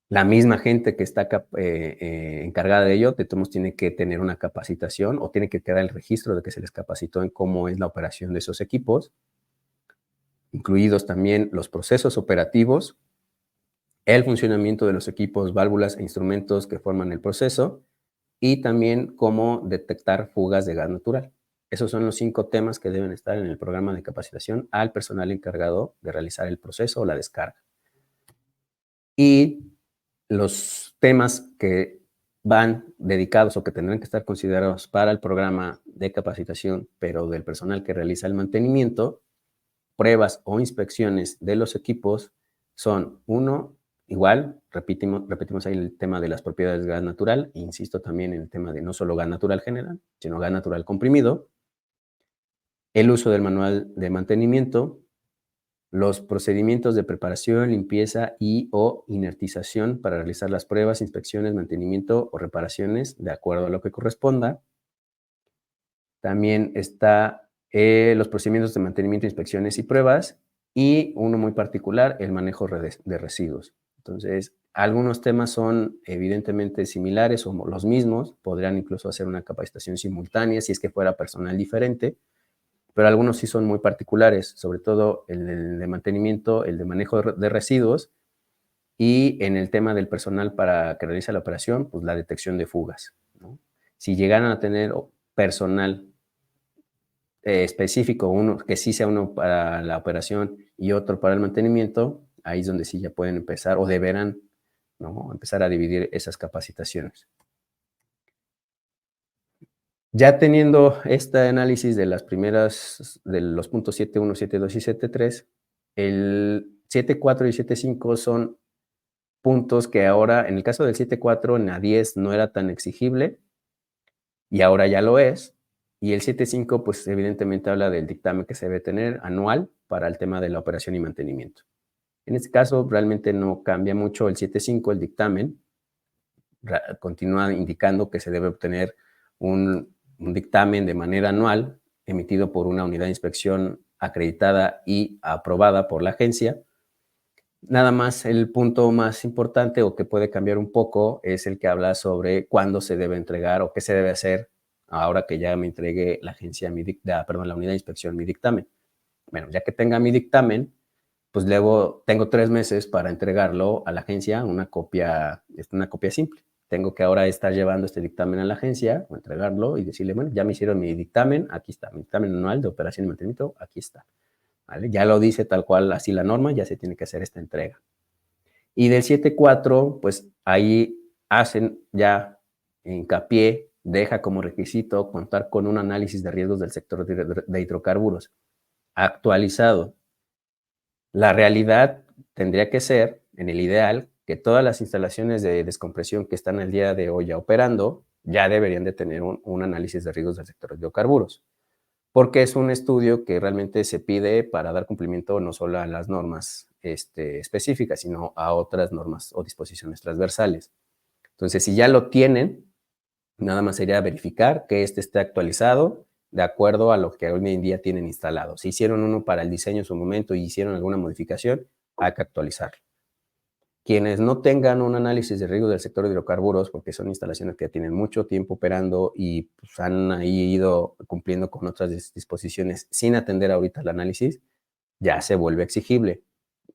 Speaker 2: la misma gente que está encargada de ello, de todos modos tiene que tener una capacitación o tiene que quedar el registro de que se les capacitó en cómo es la operación de esos equipos, incluidos también los procesos operativos, el funcionamiento de los equipos, válvulas e instrumentos que forman el proceso y también cómo detectar fugas de gas natural. Esos son los 5 temas que deben estar en el programa de capacitación al personal encargado de realizar el proceso o la descarga. Y los temas que van dedicados o que tendrán que estar considerados para el programa de capacitación, pero del personal que realiza el mantenimiento, pruebas o inspecciones de los equipos son, 1, igual, repetimos ahí el tema de las propiedades de gas natural, insisto también en el tema de no solo gas natural general, sino gas natural comprimido, el uso del manual de mantenimiento, los procedimientos de preparación, limpieza y o inertización para realizar las pruebas, inspecciones, mantenimiento o reparaciones de acuerdo a lo que corresponda. También está los procedimientos de mantenimiento, inspecciones y pruebas y uno muy particular, el manejo de residuos. Entonces, algunos temas son evidentemente similares o los mismos, podrían incluso hacer una capacitación simultánea si es que fuera personal diferente, pero algunos sí son muy particulares, sobre todo el de mantenimiento, el de manejo de residuos y en el tema del personal para que realice la operación, pues la detección de fugas, ¿no? Si llegaran a tener personal específico, uno que sí sea uno para la operación y otro para el mantenimiento, ahí es donde sí ya pueden empezar o deberán ¿no? Empezar a dividir esas capacitaciones. Ya teniendo este análisis de las primeras, de los puntos 7.1, 7.2 y 7.3, el 7.4 y 7.5 son puntos que ahora, en el caso del 7.4, en la 10 no era tan exigible y ahora ya lo es. Y el 7.5, pues evidentemente habla del dictamen que se debe tener anual para el tema de la operación y mantenimiento. En este caso, realmente no cambia mucho el 7.5, el dictamen. Continúa indicando que se debe obtener un dictamen de manera anual emitido por una unidad de inspección acreditada y aprobada por la agencia. Nada más el punto más importante o que puede cambiar un poco es el que habla sobre cuándo se debe entregar o qué se debe hacer ahora que ya me entregue la agencia, la unidad de inspección, mi dictamen. Bueno, ya que tenga mi dictamen, pues luego tengo 3 meses para entregarlo a la agencia, una copia simple. Tengo que ahora estar llevando este dictamen a la agencia o entregarlo y decirle, bueno, ya me hicieron mi dictamen, aquí está, mi dictamen anual de operación y mantenimiento, aquí está. ¿Vale? Ya lo dice tal cual así la norma, ya se tiene que hacer esta entrega. Y del 7.4, pues ahí hacen ya hincapié, deja como requisito contar con un análisis de riesgos del sector de hidrocarburos actualizado. La realidad tendría que ser, en el ideal, que todas las instalaciones de descompresión que están el día de hoy ya operando ya deberían de tener un análisis de riesgos del sector de hidrocarburos, porque es un estudio que realmente se pide para dar cumplimiento no solo a las normas específicas, sino a otras normas o disposiciones transversales. Entonces, si ya lo tienen, nada más sería verificar que esté actualizado de acuerdo a lo que hoy en día tienen instalado. Si hicieron uno para el diseño en su momento y hicieron alguna modificación, hay que actualizarlo. Quienes no tengan un análisis de riesgo del sector de hidrocarburos, porque son instalaciones que tienen mucho tiempo operando y pues, han ahí ido cumpliendo con otras disposiciones sin atender ahorita el análisis, ya se vuelve exigible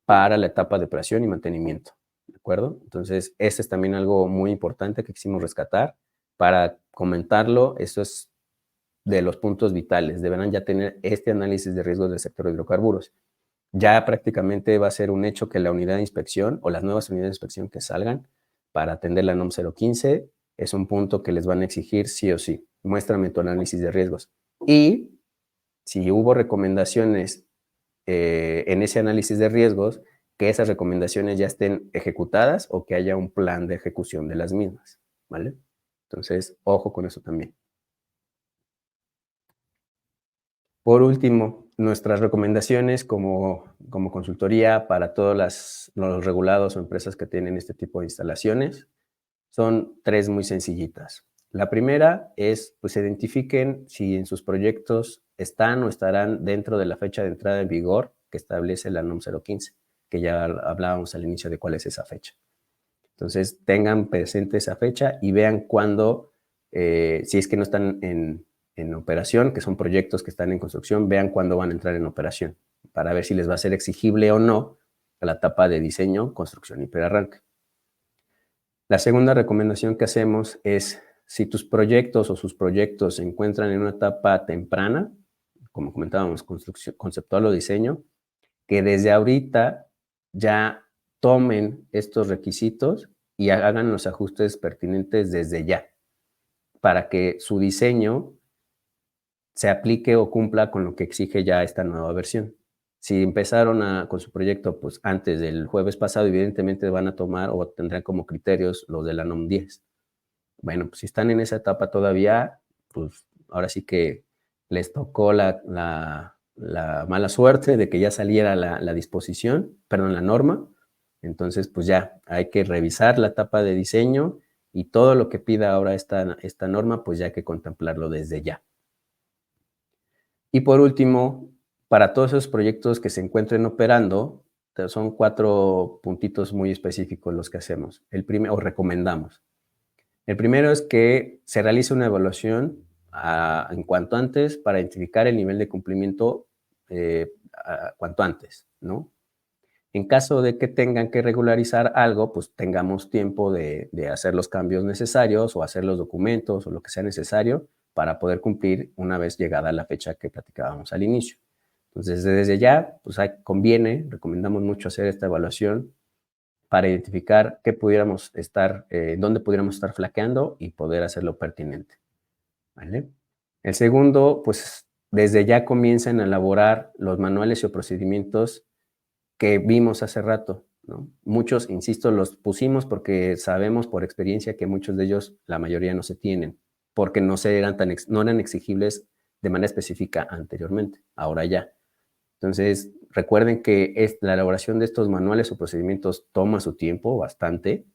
Speaker 2: para la etapa de operación y mantenimiento. ¿De acuerdo? Entonces, este es también algo muy importante que quisimos rescatar. Para comentarlo, eso es de los puntos vitales. Deberán ya tener este análisis de riesgos del sector de hidrocarburos. Ya prácticamente va a ser un hecho que la unidad de inspección o las nuevas unidades de inspección que salgan para atender la NOM 015 es un punto que les van a exigir sí o sí. Muéstrame tu análisis de riesgos. Y si hubo recomendaciones en ese análisis de riesgos, que esas recomendaciones ya estén ejecutadas o que haya un plan de ejecución de las mismas, ¿vale? Entonces, ojo con eso también. Por último, nuestras recomendaciones como consultoría para todos los regulados o empresas que tienen este tipo de instalaciones son 3 muy sencillitas. La primera es, pues, identifiquen si en sus proyectos están o estarán dentro de la fecha de entrada en vigor que establece la NOM 015, que ya hablábamos al inicio de cuál es esa fecha. Entonces, tengan presente esa fecha y vean cuándo, si es que no están en operación, que son proyectos que están en construcción, vean cuándo van a entrar en operación, para ver si les va a ser exigible o no a la etapa de diseño, construcción y prearranque. La segunda recomendación que hacemos es, si tus proyectos o sus proyectos se encuentran en una etapa temprana, como comentábamos, construcción, conceptual o diseño, que desde ahorita ya tomen estos requisitos y hagan los ajustes pertinentes desde ya, para que su diseño se aplique o cumpla con lo que exige ya esta nueva versión. Si empezaron con su proyecto pues, antes del jueves pasado, evidentemente van a tomar o tendrán como criterios los de la NOM 10. Bueno, pues si están en esa etapa todavía, pues ahora sí que les tocó la mala suerte de que ya saliera la disposición, perdón, la norma. Entonces, pues ya hay que revisar la etapa de diseño y todo lo que pida ahora esta norma, pues ya hay que contemplarlo desde ya. Y por último, para todos esos proyectos que se encuentren operando, son 4 puntitos muy específicos los que hacemos, o recomendamos. El primero es que se realice una evaluación en cuanto antes para identificar el nivel de cumplimiento cuanto antes, ¿no? En caso de que tengan que regularizar algo, pues tengamos tiempo de hacer los cambios necesarios o hacer los documentos o lo que sea necesario para poder cumplir una vez llegada la fecha que platicábamos al inicio. Entonces, desde ya, pues conviene, recomendamos mucho hacer esta evaluación para identificar qué pudiéramos estar, dónde pudiéramos estar flaqueando y poder hacerlo pertinente, ¿vale? El segundo, pues desde ya comienzan a elaborar los manuales o procedimientos que vimos hace rato, ¿no? Muchos, insisto, los pusimos porque sabemos por experiencia que muchos de ellos, la mayoría no se tienen, porque no eran exigibles de manera específica anteriormente, ahora ya. Entonces, recuerden que la elaboración de estos manuales o procedimientos toma su tiempo bastante.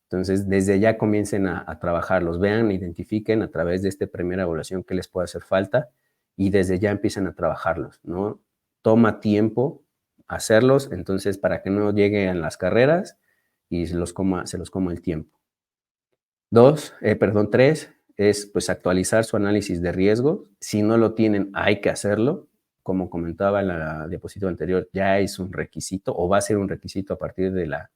Speaker 2: Entonces, desde ya comiencen a trabajarlos, vean, identifiquen a través de esta primera evaluación qué les puede hacer falta y desde ya empiecen a trabajarlos, ¿no? Toma tiempo hacerlos, entonces, para que no lleguen las carreras y se los coma el tiempo. Tres, es pues actualizar su análisis de riesgo. Si no lo tienen, hay que hacerlo. Como comentaba en la diapositiva anterior, ya es un requisito o va a ser un requisito a partir de la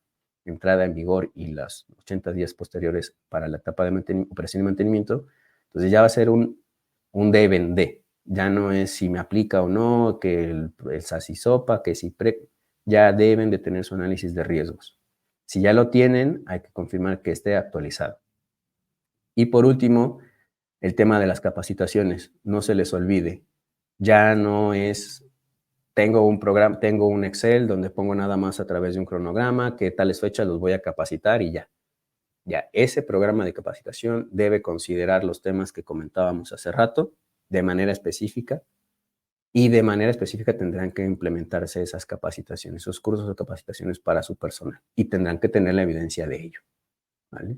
Speaker 2: entrada en vigor y los 80 días posteriores para la etapa de operación y mantenimiento. Entonces ya va a ser un deben de. Ya no es si me aplica o no, que el SASISOPA, que si ya deben de tener su análisis de riesgos. Si ya lo tienen, hay que confirmar que esté actualizado. Y por último, el tema de las capacitaciones. No se les olvide. Ya no es, tengo un programa, tengo un Excel donde pongo nada más a través de un cronograma, que tales fechas los voy a capacitar y ya. Ya, ese programa de capacitación debe considerar los temas que comentábamos hace rato de manera específica y de manera específica tendrán que implementarse esas capacitaciones, esos cursos de capacitaciones para su personal y tendrán que tener la evidencia de ello, ¿vale?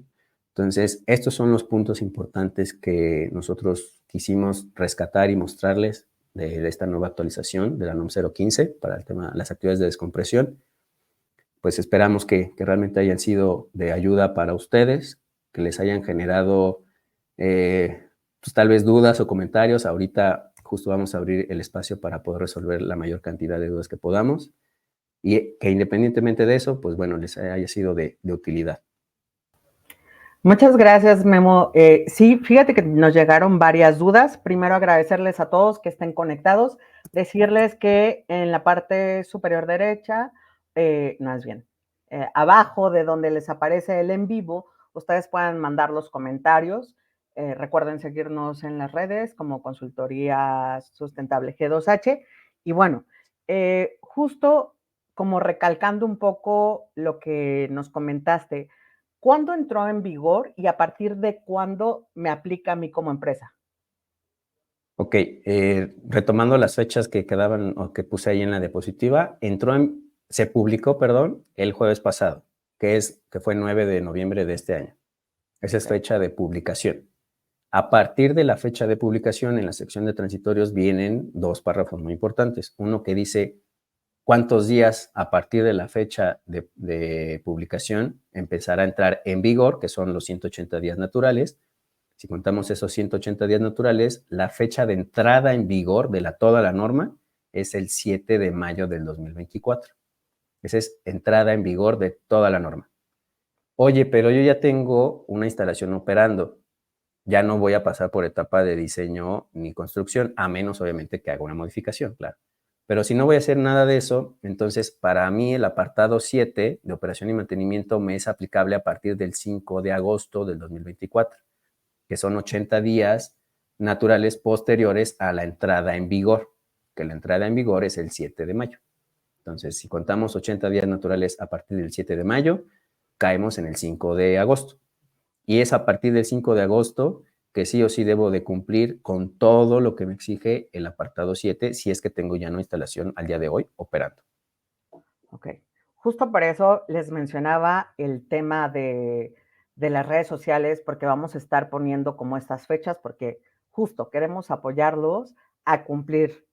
Speaker 2: Entonces, estos son los puntos importantes que nosotros quisimos rescatar y mostrarles de esta nueva actualización de la NOM 015 para el tema, las actividades de descompresión. Pues esperamos que realmente hayan sido de ayuda para ustedes, que les hayan generado pues, tal vez dudas o comentarios. Ahorita justo vamos a abrir el espacio para poder resolver la mayor cantidad de dudas que podamos y que independientemente de eso, pues bueno, les haya sido de utilidad.
Speaker 1: Muchas gracias, Memo. Sí, fíjate que nos llegaron varias dudas. Primero, agradecerles a todos que estén conectados, decirles que en la parte superior derecha, más bien, abajo de donde les aparece el en vivo, ustedes pueden mandar los comentarios. Recuerden seguirnos en las redes como Consultoría Sustentable G2H. Y bueno, justo como recalcando un poco lo que nos comentaste, ¿cuándo entró en vigor y a partir de cuándo me aplica a mí como empresa?
Speaker 2: Ok, retomando las fechas que quedaban o que puse ahí en la diapositiva, se publicó, perdón, el jueves pasado, que fue 9 de noviembre de este año. Esa es fecha de publicación. A partir de la fecha de publicación, en la sección de transitorios vienen dos párrafos muy importantes. Uno que dice cuántos días a partir de la fecha de publicación empezará a entrar en vigor, que son los 180 días naturales. Si contamos esos 180 días naturales, la fecha de entrada en vigor de toda la norma es el 7 de mayo del 2024. Esa es entrada en vigor de toda la norma. Oye, pero yo ya tengo una instalación operando. Ya no voy a pasar por etapa de diseño ni construcción, a menos obviamente que haga una modificación, claro. Pero si no voy a hacer nada de eso, entonces para mí el apartado 7 de operación y mantenimiento me es aplicable a partir del 5 de agosto del 2024, que son 80 días naturales posteriores a la entrada en vigor, que la entrada en vigor es el 7 de mayo. Entonces, si contamos 80 días naturales a partir del 7 de mayo, caemos en el 5 de agosto. Y es a partir del 5 de agosto que sí o sí debo de cumplir con todo lo que me exige el apartado 7, si es que tengo ya una instalación al día de hoy operando.
Speaker 1: Ok. Justo por eso les mencionaba el tema de las redes sociales, porque vamos a estar poniendo como estas fechas, porque justo queremos apoyarlos a cumplir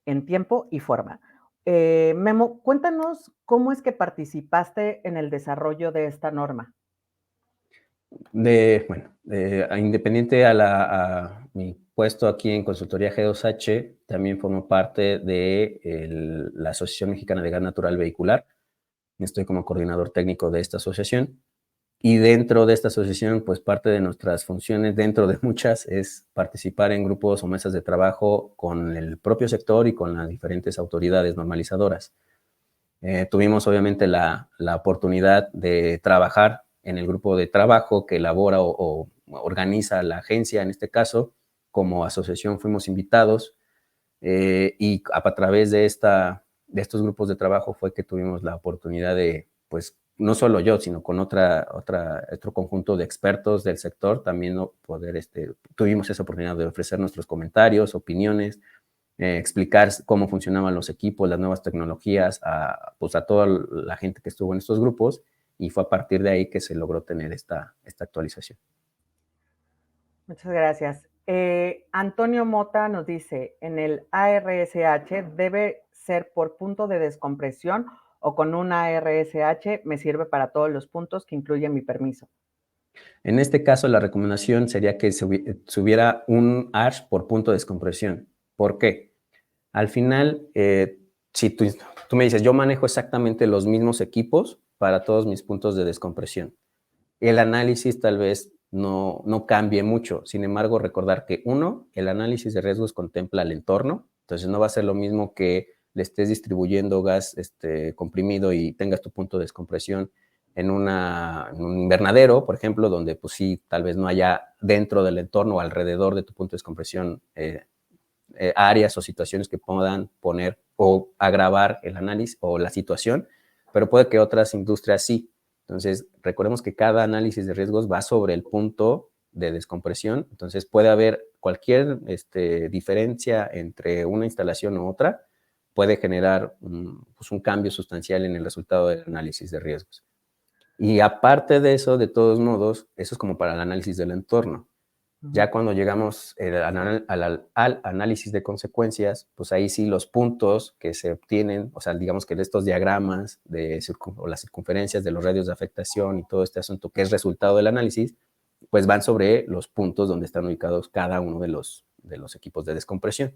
Speaker 1: en tiempo y forma. Memo, cuéntanos cómo es que participaste en el desarrollo de esta norma.
Speaker 2: Independiente a mi puesto aquí en Consultoría G2H, también formo parte de la Asociación Mexicana de Gas Natural Vehicular. Estoy como coordinador técnico de esta asociación. Y dentro de esta asociación, pues parte de nuestras funciones, dentro de muchas, es participar en grupos o mesas de trabajo con el propio sector y con las diferentes autoridades normalizadoras. Tuvimos obviamente la oportunidad de trabajar en el grupo de trabajo que elabora o organiza la agencia, en este caso, como asociación fuimos invitados y a través de estos grupos de trabajo fue que tuvimos la oportunidad de, pues, no solo yo, sino con otro conjunto de expertos del sector, también ¿no? Tuvimos esa oportunidad de ofrecer nuestros comentarios, opiniones, explicar cómo funcionaban los equipos, las nuevas tecnologías, pues a toda la gente que estuvo en estos grupos, y fue a partir de ahí que se logró tener esta actualización.
Speaker 1: Muchas gracias. Antonio Mota nos dice, en el ARSH debe ser por punto de descompresión o con un ARSH me sirve para todos los puntos que incluye mi permiso.
Speaker 2: En este caso, la recomendación sería que se hubiera un ARS por punto de descompresión. ¿Por qué? Al final, si tú me dices, yo manejo exactamente los mismos equipos para todos mis puntos de descompresión. El análisis tal vez no cambie mucho. Sin embargo, recordar que uno, el análisis de riesgos contempla el entorno, entonces no va a ser lo mismo que le estés distribuyendo gas comprimido y tengas tu punto de descompresión en un invernadero, por ejemplo, donde pues sí, tal vez no haya dentro del entorno o alrededor de tu punto de descompresión áreas o situaciones que puedan poner o agravar el análisis o la situación, pero puede que otras industrias sí. Entonces, recordemos que cada análisis de riesgos va sobre el punto de descompresión, entonces puede haber cualquier diferencia entre una instalación u otra, puede generar pues un cambio sustancial en el resultado del análisis de riesgos. Y aparte de eso, de todos modos, eso es como para el análisis del entorno. Ya cuando llegamos al análisis de consecuencias, pues ahí sí los puntos que se obtienen, o sea, digamos que de estos diagramas o las circunferencias de los radios de afectación y todo este asunto que es resultado del análisis, pues van sobre los puntos donde están ubicados cada uno de los equipos de descompresión.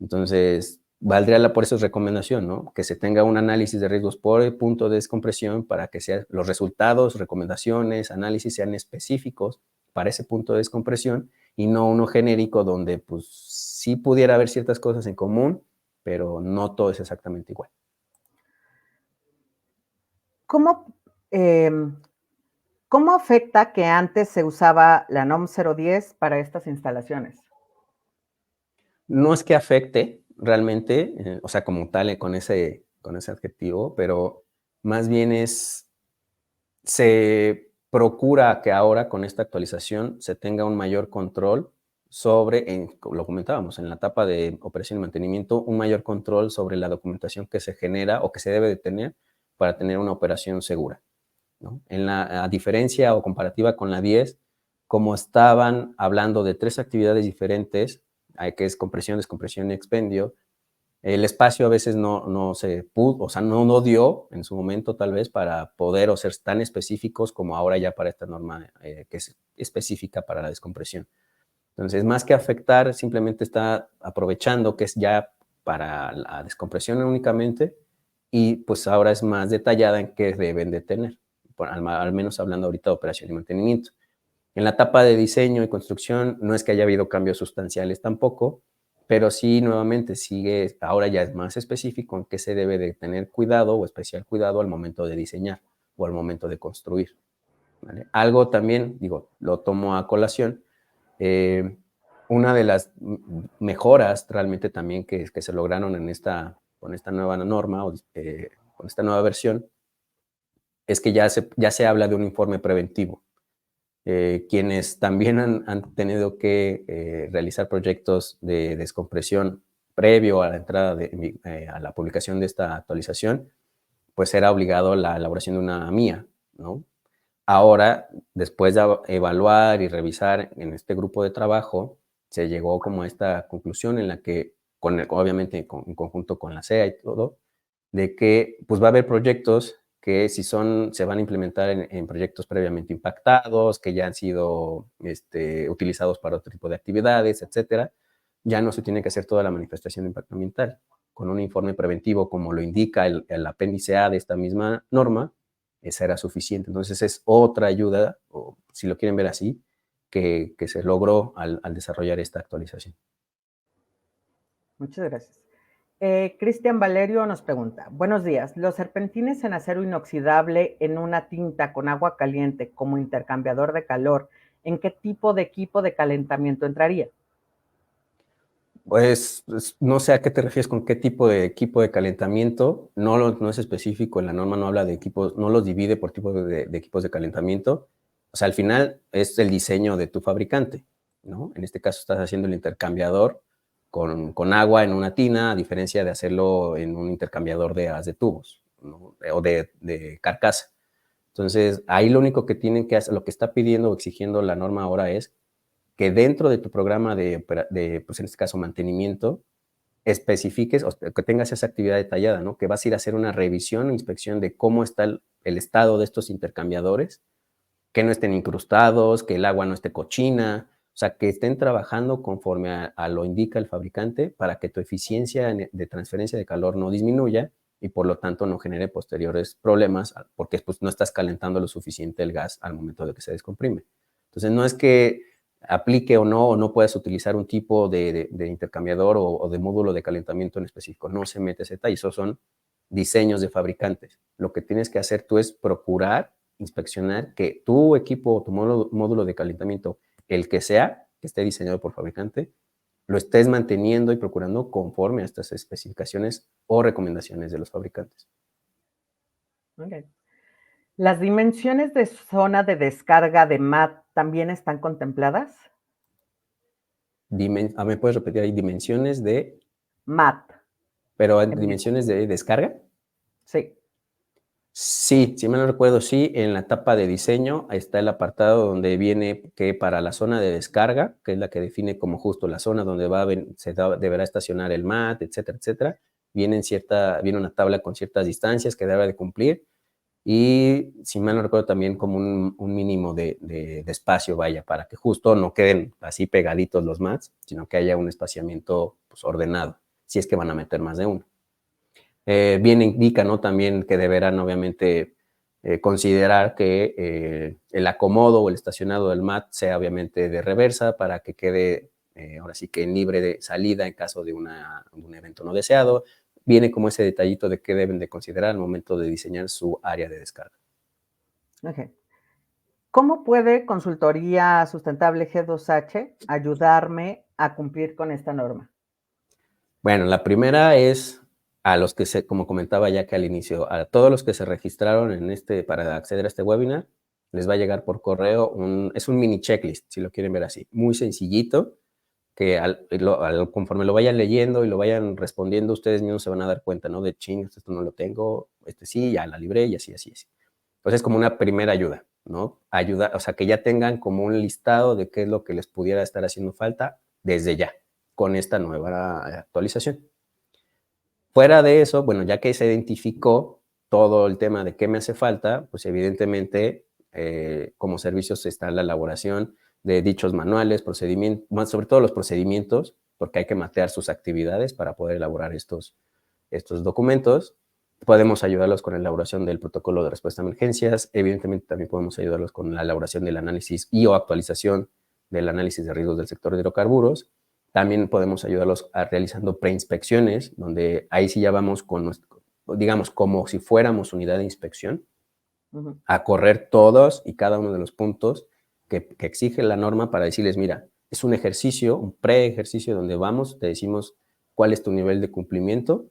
Speaker 2: Entonces, valdría por eso recomendación, ¿no? Que se tenga un análisis de riesgos por el punto de descompresión para que los resultados, recomendaciones, análisis sean específicos para ese punto de descompresión y no uno genérico donde pues sí pudiera haber ciertas cosas en común, pero no todo es exactamente igual.
Speaker 1: ¿Cómo, ¿Cómo afecta que antes se usaba la NOM 010 para estas instalaciones?
Speaker 2: No es que afecte realmente, o sea, como tal, con ese adjetivo, pero más bien se procura que ahora con esta actualización se tenga un mayor control sobre, lo comentábamos, en la etapa de operación y mantenimiento, un mayor control sobre la documentación que se genera o que se debe de tener para tener una operación segura, ¿no? A diferencia o comparativa con la 10, como estaban hablando de 3 actividades diferentes, que es compresión, descompresión y expendio, el espacio a veces no se pudo, o sea, no dio en su momento tal vez para poder o ser tan específicos como ahora ya para esta norma que es específica para la descompresión. Entonces, más que afectar, simplemente está aprovechando que es ya para la descompresión únicamente y pues ahora es más detallada en qué deben de tener, al menos hablando ahorita de operación y mantenimiento. En la etapa de diseño y construcción no es que haya habido cambios sustanciales tampoco, pero sí, nuevamente, ahora ya es más específico en qué se debe de tener cuidado o especial cuidado al momento de diseñar o al momento de construir, ¿vale? Algo también, digo, lo tomo a colación, una de las mejoras realmente también que se lograron con esta nueva norma o con esta nueva versión es que ya se habla de un informe preventivo. Quienes también han tenido que realizar proyectos de descompresión previo a la entrada a la publicación de esta actualización, pues era obligado la elaboración de una MIA, ¿no? Ahora, después de evaluar y revisar en este grupo de trabajo, se llegó como a esta conclusión en la que, obviamente en conjunto con la CEA y todo, de que pues va a haber proyectos que si se van a implementar en proyectos previamente impactados, que ya han sido utilizados para otro tipo de actividades, etcétera, ya no se tiene que hacer toda la manifestación de impacto ambiental. Con un informe preventivo, como lo indica el apéndice A de esta misma norma, esa era suficiente. Entonces es otra ayuda, o si lo quieren ver así, que se logró al desarrollar esta actualización.
Speaker 1: Muchas gracias. Cristian Valerio nos pregunta, buenos días, ¿los serpentines en acero inoxidable en una tinta con agua caliente como intercambiador de calor, en qué tipo de equipo de calentamiento entraría?
Speaker 2: Pues no sé a qué te refieres con qué tipo de equipo de calentamiento. No es específico, en la norma no habla de equipos, no los divide por tipo de equipos de calentamiento. O sea, al final es el diseño de tu fabricante, ¿no? En este caso estás haciendo el intercambiador con agua en una tina, a diferencia de hacerlo en un intercambiador de haz de tubos, ¿no? O de carcasa. Entonces, ahí lo único que tienen que hacer, lo que está pidiendo o exigiendo la norma ahora es que dentro de tu programa pues en este caso, mantenimiento, especifiques o que tengas esa actividad detallada, ¿no? Que vas a ir a hacer una revisión o inspección de cómo está el estado de estos intercambiadores, que no estén incrustados, que el agua no esté cochina, o sea, que estén trabajando conforme a lo indica el fabricante para que tu eficiencia de transferencia de calor no disminuya y por lo tanto no genere posteriores problemas porque pues, no estás calentando lo suficiente el gas al momento de que se descomprime. Entonces, no es que aplique o no puedas utilizar un tipo de intercambiador o de módulo de calentamiento en específico. No se mete ese detalle. Esos son diseños de fabricantes. Lo que tienes que hacer tú es procurar, inspeccionar que tu equipo o tu módulo de calentamiento, el que sea, que esté diseñado por fabricante, lo estés manteniendo y procurando conforme a estas especificaciones o recomendaciones de los fabricantes.
Speaker 1: Okay. ¿Las dimensiones de zona de descarga de MAT también están contempladas?
Speaker 2: ¿Me puedes repetir ahí dimensiones de,
Speaker 1: MAT.
Speaker 2: pero
Speaker 1: de met-
Speaker 2: dimensiones de descarga?
Speaker 1: Sí.
Speaker 2: Sí, si me lo recuerdo, sí, en la etapa de diseño está el apartado donde viene que para la zona de descarga, que es la que define como justo la zona donde deberá estacionar el MAT, etcétera, etcétera, viene una tabla con ciertas distancias que debe de cumplir y, si mal no recuerdo, también como un mínimo de espacio, vaya, para que justo no queden así pegaditos los mats, sino que haya un espaciamiento pues, ordenado, si es que van a meter más de uno. Bien indica, ¿no? También que deberán, obviamente, considerar que el acomodo o el estacionado del mat sea, obviamente, de reversa para que quede, ahora sí que libre de salida en caso de un evento no deseado. Viene como ese detallito de qué deben de considerar al momento de diseñar su área de descarga.
Speaker 1: Okay. ¿Cómo puede Consultoría Sustentable G2H ayudarme a cumplir con esta norma?
Speaker 2: Bueno, la primera es a los que como comentaba ya que al inicio, a todos los que se registraron para acceder a este webinar, les va a llegar por correo es un mini checklist, si lo quieren ver así, muy sencillito, que conforme lo vayan leyendo y lo vayan respondiendo, ustedes mismos se van a dar cuenta, ¿no? De ching, esto no lo tengo, sí, ya la libré y así, así, así. Entonces es como una primera ayuda, ¿no? Ayuda, o sea, que ya tengan como un listado de qué es lo que les pudiera estar haciendo falta desde ya, con esta nueva actualización. Fuera de eso, bueno, ya que se identificó todo el tema de qué me hace falta, pues evidentemente como servicios está la elaboración de dichos manuales, procedimientos, sobre todo los procedimientos, porque hay que mapear sus actividades para poder elaborar estos documentos. Podemos ayudarlos con la elaboración del protocolo de respuesta a emergencias. Evidentemente también podemos ayudarlos con la elaboración del análisis y o actualización del análisis de riesgos del sector de hidrocarburos. También podemos ayudarlos realizando preinspecciones, donde ahí sí ya vamos digamos, como si fuéramos unidad de inspección, a correr todos y cada uno de los puntos que exige la norma para decirles, mira, es un ejercicio, un pre-ejercicio donde vamos, te decimos cuál es tu nivel de cumplimiento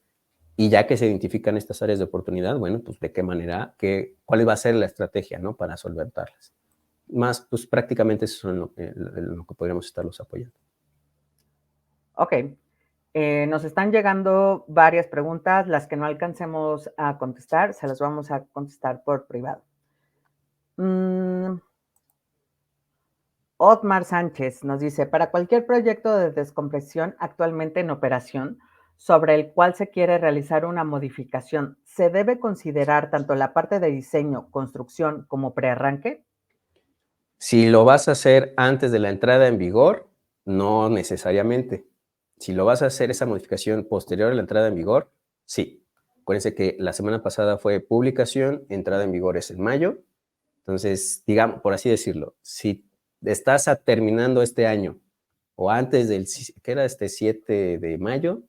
Speaker 2: y ya que se identifican estas áreas de oportunidad, bueno, pues de qué manera, cuál va a ser la estrategia, ¿no? Para solventarlas. Más, pues prácticamente eso es lo que podríamos estarlos apoyando.
Speaker 1: Ok. Nos están llegando varias preguntas, las que no alcancemos a contestar, se las vamos a contestar por privado. Otmar Sánchez nos dice, para cualquier proyecto de descompresión actualmente en operación, sobre el cual se quiere realizar una modificación, ¿se debe considerar tanto la parte de diseño, construcción como prearranque?
Speaker 2: Si lo vas a hacer antes de la entrada en vigor, no necesariamente. Si lo vas a hacer esa modificación posterior a la entrada en vigor, sí. Acuérdense que la semana pasada fue publicación, entrada en vigor es en mayo. Entonces, digamos, por así decirlo, si estás terminando este año o antes que era este 7 de mayo,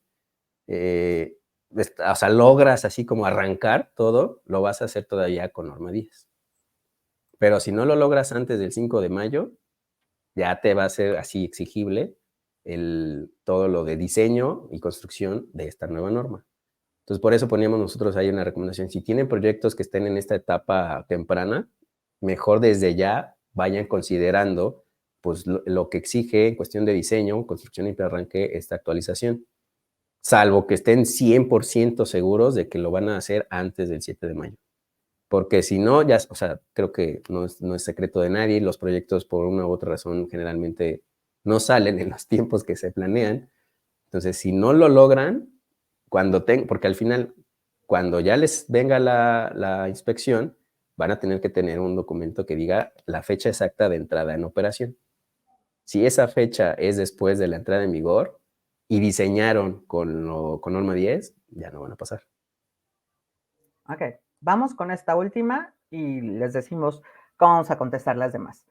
Speaker 2: o sea, logras así como arrancar todo, lo vas a hacer todavía con norma 10. Pero si no lo logras antes del 5 de mayo, ya te va a ser así exigible todo lo de diseño y construcción de esta nueva norma. Entonces, por eso poníamos nosotros ahí una recomendación. Si tienen proyectos que estén en esta etapa temprana, mejor desde ya vayan considerando pues, lo que exige en cuestión de diseño, construcción y arranque esta actualización. Salvo que estén 100% seguros de que lo van a hacer antes del 7 de mayo. Porque si no, ya, o sea, creo que no es secreto de nadie, los proyectos por una u otra razón generalmente no salen en los tiempos que se planean. Entonces, si no lo logran, porque al final, cuando ya les venga la inspección, van a tener que tener un documento que diga la fecha exacta de entrada en operación. Si esa fecha es después de la entrada en vigor y diseñaron con norma 10, ya no van a pasar.
Speaker 1: Ok, vamos con esta última y les decimos cómo vamos a contestar las demás.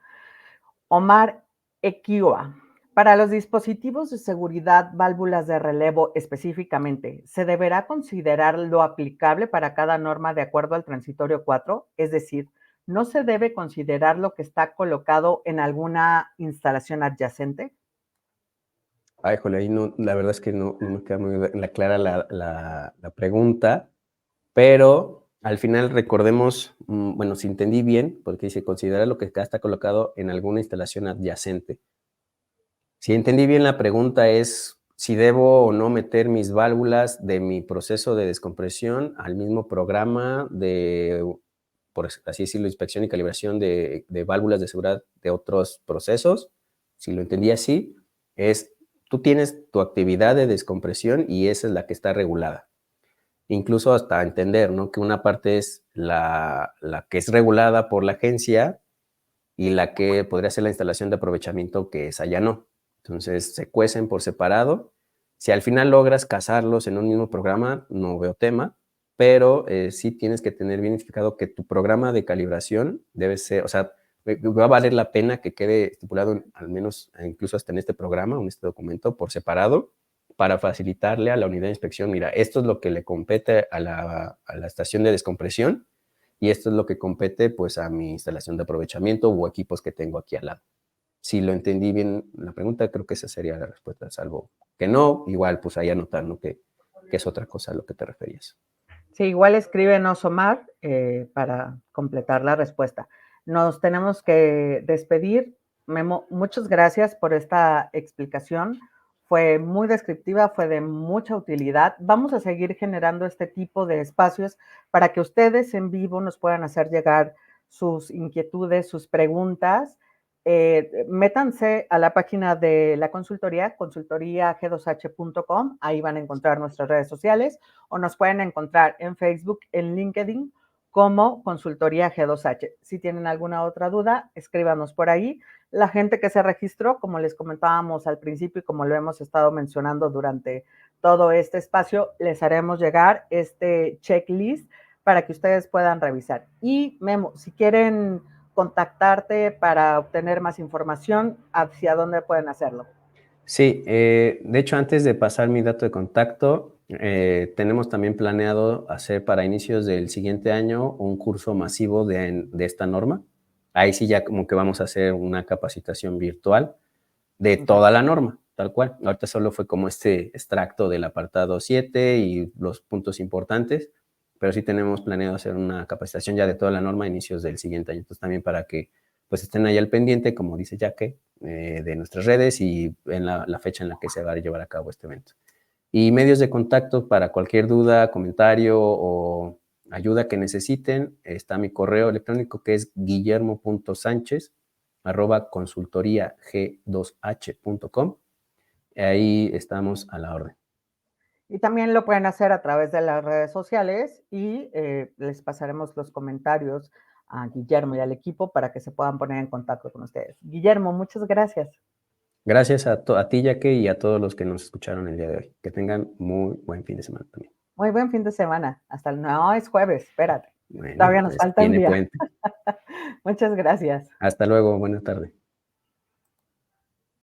Speaker 1: Omar Equioa. Para los dispositivos de seguridad, válvulas de relevo específicamente, ¿se deberá considerar lo aplicable para cada norma de acuerdo al transitorio 4? Es decir, ¿no se debe considerar lo que está colocado en alguna instalación adyacente?
Speaker 2: Ay, jole, ahí no, la verdad es que no me queda muy clara la pregunta, pero al final recordemos, bueno, si entendí bien, porque dice considerar lo que está colocado en alguna instalación adyacente. Si entendí bien la pregunta es si debo o no meter mis válvulas de mi proceso de descompresión al mismo programa por así decirlo, inspección y calibración de válvulas de seguridad de otros procesos. Si lo entendí así, tú tienes tu actividad de descompresión y esa es la que está regulada. Incluso hasta entender, ¿no? Que una parte es la que es regulada por la agencia y la que podría ser la instalación de aprovechamiento, que esa ya no. Entonces se cuecen por separado. Si al final logras casarlos en un mismo programa, no veo tema, pero sí tienes que tener bien identificado que tu programa de calibración debe ser, o sea, va a valer la pena que quede estipulado, al menos incluso hasta en este programa, en este documento, por separado, para facilitarle a la unidad de inspección, mira, esto es lo que le compete a la estación de descompresión, y esto es lo que compete pues a mi instalación de aprovechamiento o equipos que tengo aquí al lado. Si lo entendí bien la pregunta, creo que esa sería la respuesta, salvo que no, igual pues ahí anotar, ¿no? Que es otra cosa a lo que te referías.
Speaker 1: Sí, igual escríbenos, Omar, para completar la respuesta. Nos tenemos que despedir. Memo, muchas gracias por esta explicación. Fue muy descriptiva, fue de mucha utilidad. Vamos a seguir generando este tipo de espacios para que ustedes en vivo nos puedan hacer llegar sus inquietudes, sus preguntas. Métanse a la página de la consultoría, consultoriag2h.com. Ahí van a encontrar nuestras redes sociales o nos pueden encontrar en Facebook, en LinkedIn, como Consultoría G2H. Si tienen alguna otra duda, escríbanos por ahí. La gente que se registró, como les comentábamos al principio y como lo hemos estado mencionando durante todo este espacio, les haremos llegar este checklist para que ustedes puedan revisar. Y Memo, si quieren contactarte para obtener más información, ¿hacia dónde pueden hacerlo?
Speaker 2: Sí, de hecho, antes de pasar mi dato de contacto, tenemos también planeado hacer para inicios del siguiente año un curso masivo de esta norma. Ahí sí ya como que vamos a hacer una capacitación virtual de toda la norma, tal cual. Ahorita solo fue como este extracto del apartado 7 y los puntos importantes, pero sí tenemos planeado hacer una capacitación ya de toda la norma a inicios del siguiente año. Entonces también para que pues estén ahí al pendiente, como dice Jaque, de nuestras redes y en la fecha en la que se va a llevar a cabo este evento. Y medios de contacto para cualquier duda, comentario o ayuda que necesiten, está mi correo electrónico que es guillermo.sanchez@consultoriag2h.com. Ahí estamos a la orden.
Speaker 1: Y también lo pueden hacer a través de las redes sociales y les pasaremos los comentarios a Guillermo y al equipo para que se puedan poner en contacto con ustedes. Guillermo, muchas gracias.
Speaker 2: Gracias a ti, Jaque, y a todos los que nos escucharon el día de hoy. Que tengan muy buen fin de semana también.
Speaker 1: Muy buen fin de semana. Hasta el... No, es jueves, espérate.
Speaker 2: Bueno,
Speaker 1: Todavía nos
Speaker 2: pues
Speaker 1: falta un
Speaker 2: tiene
Speaker 1: día.
Speaker 2: puente.
Speaker 1: Muchas gracias.
Speaker 2: Hasta luego, buena tarde.